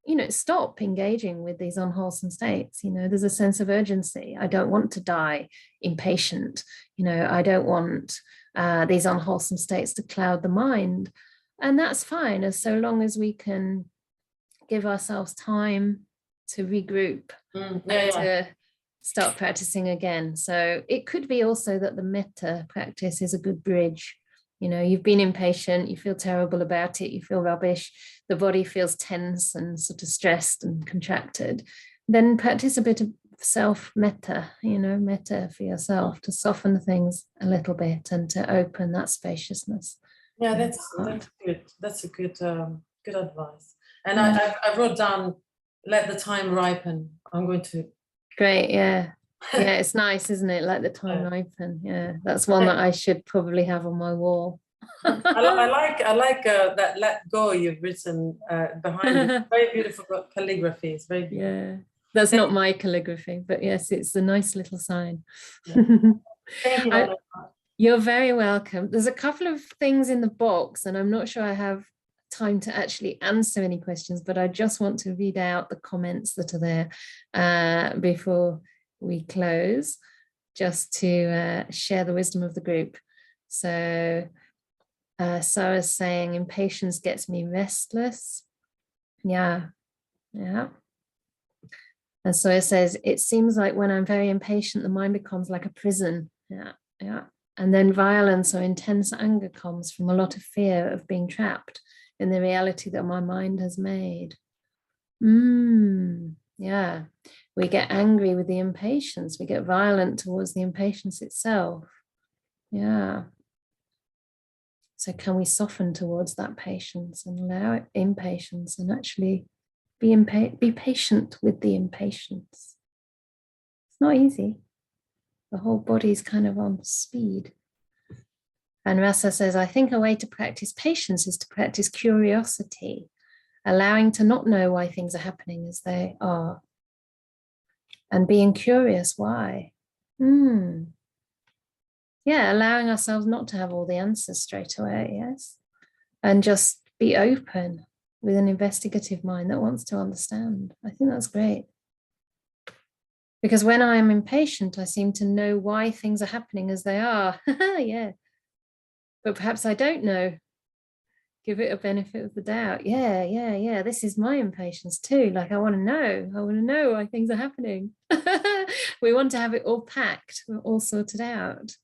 Speaker 1: you know, stop engaging with these unwholesome states. You know, there's a sense of urgency. I don't want to die impatient. You know, I don't want these unwholesome states to cloud the mind. And that's fine, as so long as we can give ourselves time to regroup, to start practicing again. So it could be also that the metta practice is a good bridge. You know, you've been impatient, you feel terrible about it, you feel rubbish, the body feels tense and sort of stressed and contracted. Then practice a bit of self-metta, you know, metta for yourself, to soften things a little bit and to open that spaciousness.
Speaker 9: Yeah, that's good. That's a good good advice. And I wrote down, let the time ripen. I'm going to.
Speaker 1: Great, yeah. Yeah, it's nice, isn't it? Let the time ripen. Yeah, that's one that I should probably have on my wall.
Speaker 9: I like that "let go" you've written behind it. Very beautiful calligraphy. It's very beautiful.
Speaker 1: Yeah, that's not my calligraphy, but yes, it's a nice little sign.
Speaker 9: Thank you.
Speaker 1: You're very welcome. There's a couple of things in the box, and I'm not sure I have time to actually answer any questions, but I just want to read out the comments that are there before we close, just to share the wisdom of the group. So Sarah's saying, impatience gets me restless. Yeah. And so it says, it seems like when I'm very impatient, the mind becomes like a prison. Yeah. And then violence or intense anger comes from a lot of fear of being trapped in the reality that my mind has made. Yeah. We get angry with the impatience. We get violent towards the impatience itself. Yeah. So can we soften towards that patience and allow impatience and actually be patient with the impatience? It's not easy. The whole body's kind of on speed. And Rasa says, I think a way to practice patience is to practice curiosity, allowing to not know why things are happening as they are. And being curious why. Yeah, allowing ourselves not to have all the answers straight away, yes. And just be open with an investigative mind that wants to understand. I think that's great. Because when I'm impatient, I seem to know why things are happening as they are. Yeah. But perhaps I don't know. Give it a benefit of the doubt. Yeah. This is my impatience too. Like, I want to know why things are happening. We want to have it all packed, all sorted out.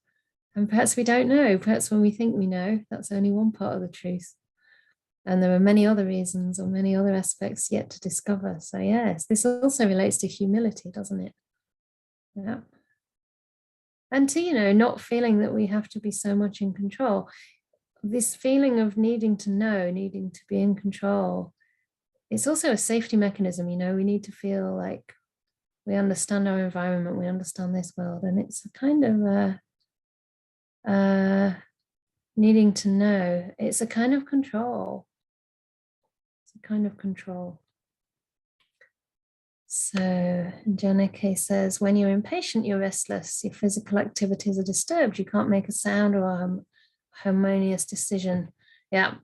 Speaker 1: And perhaps we don't know. Perhaps when we think we know, that's only one part of the truth. And there are many other reasons or many other aspects yet to discover. So yes, this also relates to humility, doesn't it? Yeah. And to, you know, not feeling that we have to be so much in control. This feeling of needing to know, needing to be in control, it's also a safety mechanism. You know, we need to feel like we understand our environment, we understand this world. And it's a kind of needing to know. It's a kind of control. It's a kind of control. So Janike says, when you're impatient, you're restless, your physical activities are disturbed, you can't make a sound or a harmonious decision. Yeah,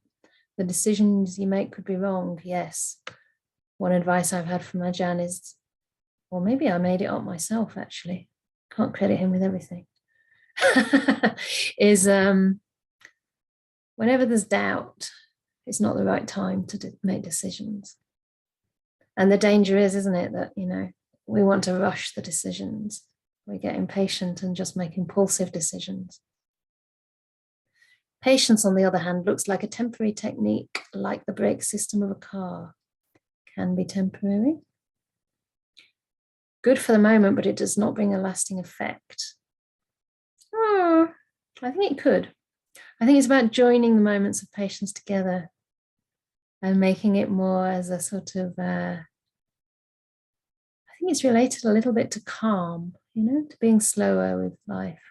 Speaker 1: the decisions you make could be wrong, yes. One advice I've had from Ajahn is, or maybe I made it up myself actually, can't credit him with everything, is whenever there's doubt, it's not the right time to make decisions. And the danger is, isn't it, that, you know, we want to rush the decisions. We get impatient and just make impulsive decisions. Patience, on the other hand, looks like a temporary technique, like the brake system of a car. Can be temporary. Good for the moment, but it does not bring a lasting effect. I think it could. I think it's about joining the moments of patience together. and making it more as a sort of, I think it's related a little bit to calm, you know, to being slower with life,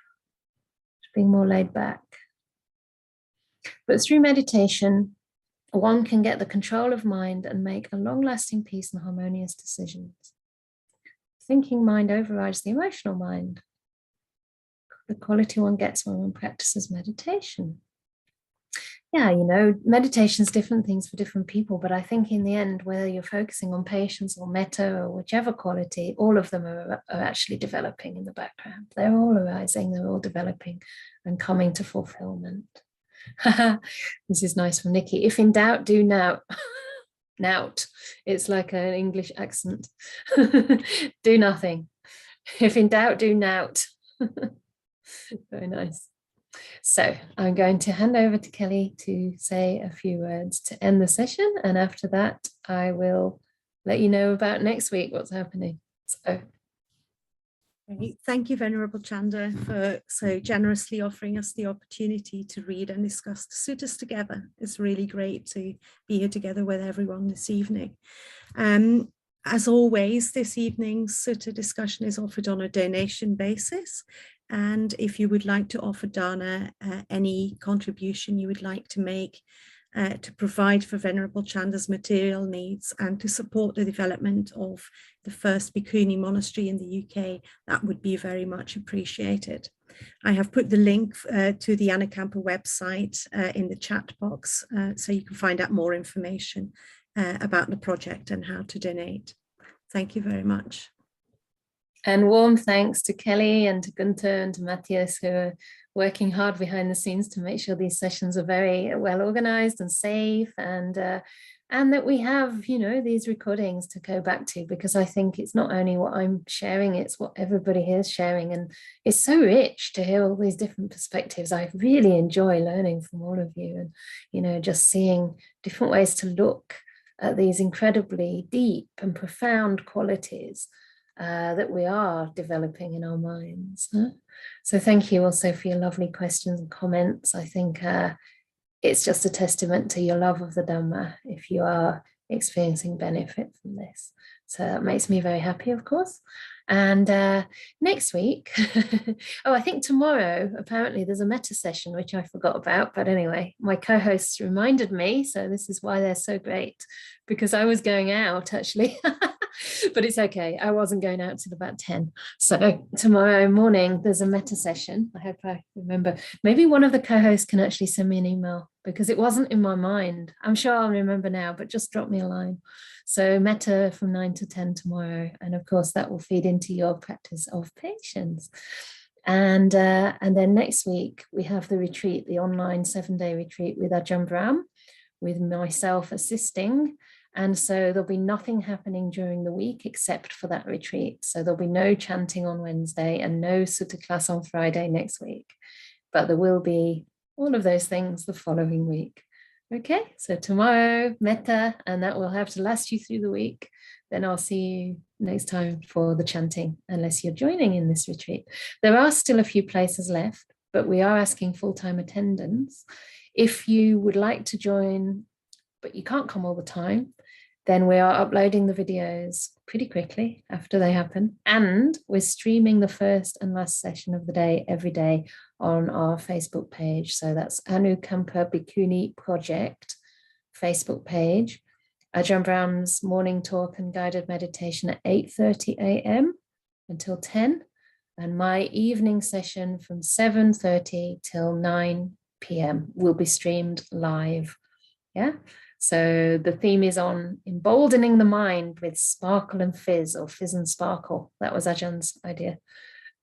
Speaker 1: to being more laid back. But through meditation, one can get the control of mind and make a long-lasting peace and harmonious decisions. Thinking mind overrides the emotional mind. The quality one gets when one practices meditation. Yeah, you know, meditation's different things for different people, but I think in the end, whether you're focusing on patience or metta or whichever quality, all of them are actually developing in the background. They're all arising, they're all developing and coming to fulfillment. This is nice from Nikki. If in doubt, do now. Nout. It's like an English accent. Do nothing. If in doubt, do nout. Very nice. So I'm going to hand over to Kelly to say a few words to end the session. And after that, I will let you know about next week, what's happening. So.
Speaker 10: Thank you, Venerable Chanda, for so generously offering us the opportunity to read and discuss the suttas together. It's really great to be here together with everyone this evening. As always, this evening's sutta discussion is offered on a donation basis. And if you would like to offer dana, any contribution you would like to make to provide for Venerable Chanda's material needs and to support the development of the first Bhikkhuni monastery in the UK, that would be very much appreciated. I have put the link to the Anakampa website in the chat box, so you can find out more information about the project and how to donate. Thank you very much.
Speaker 1: And warm thanks to Kelly and to Gunther and to Matthias, who are working hard behind the scenes to make sure these sessions are very well organized and safe, and that we have, you know, these recordings to go back to, because I think it's not only what I'm sharing, it's what everybody here is sharing. And it's so rich to hear all these different perspectives. I really enjoy learning from all of you and, you know, just seeing different ways to look at these incredibly deep and profound qualities that we are developing in our minds. So thank you also for your lovely questions and comments. I think it's just a testament to your love of the Dhamma if you are experiencing benefit from this. So that makes me very happy, of course. And next week, oh, I think tomorrow, apparently there's a metta session, which I forgot about. But anyway, my co-hosts reminded me. So this is why they're so great, because I was going out actually. But it's okay. I wasn't going out till about 10. So tomorrow morning, there's a metta session. I hope I remember. Maybe one of the co-hosts can actually send me an email, because it wasn't in my mind. I'm sure I'll remember now, but just drop me a line. So metta from 9 to 10 tomorrow. And of course, that will feed into your practice of patience. And then next week, we have the retreat, the online 7-day retreat with Ajahn Brahm, with myself assisting. And so there'll be nothing happening during the week except for that retreat. So there'll be no chanting on Wednesday and no sutta class on Friday next week. But there will be all of those things the following week. Okay, so tomorrow, metta, and that will have to last you through the week. Then I'll see you next time for the chanting, unless you're joining in this retreat. There are still a few places left, but we are asking full-time attendance. If you would like to join, but you can't come all the time, then we are uploading the videos pretty quickly after they happen. And we're streaming the first and last session of the day every day on our Facebook page. So that's Anukampa Bhikkhuni Project Facebook page. Ajahn Brahm's morning talk and guided meditation at 8:30 a.m. until 10. And my evening session from 7:30 till 9 p.m. will be streamed live. Yeah. So the theme is on emboldening the mind with sparkle and fizz, or fizz and sparkle. That was Ajahn's idea,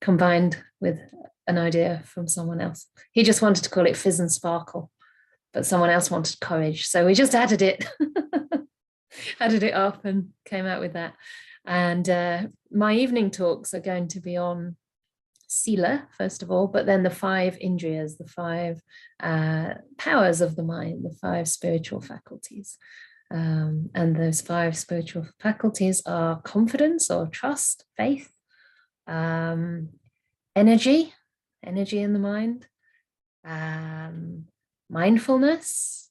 Speaker 1: combined with an idea from someone else. He just wanted to call it fizz and sparkle, but someone else wanted courage. So we just added it, added it up and came out with that. And my evening talks are going to be on Sila, first of all, but then the 5 indriyas, the 5 powers of the mind, the 5 spiritual faculties. And those 5 spiritual faculties are confidence or trust, faith, energy in the mind, mindfulness,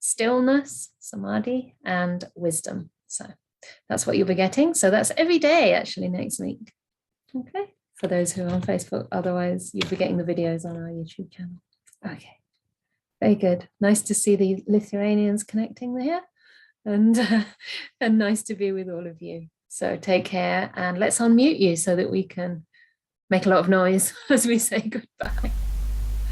Speaker 1: stillness, samadhi, and wisdom. So that's what you'll be getting. So that's every day actually next week. Okay, for those who are on Facebook. Otherwise, you'll be getting the videos on our YouTube channel. Okay, very good. Nice to see the Lithuanians connecting there, and nice to be with all of you. So take care, and let's unmute you so that we can make a lot of noise as we say goodbye.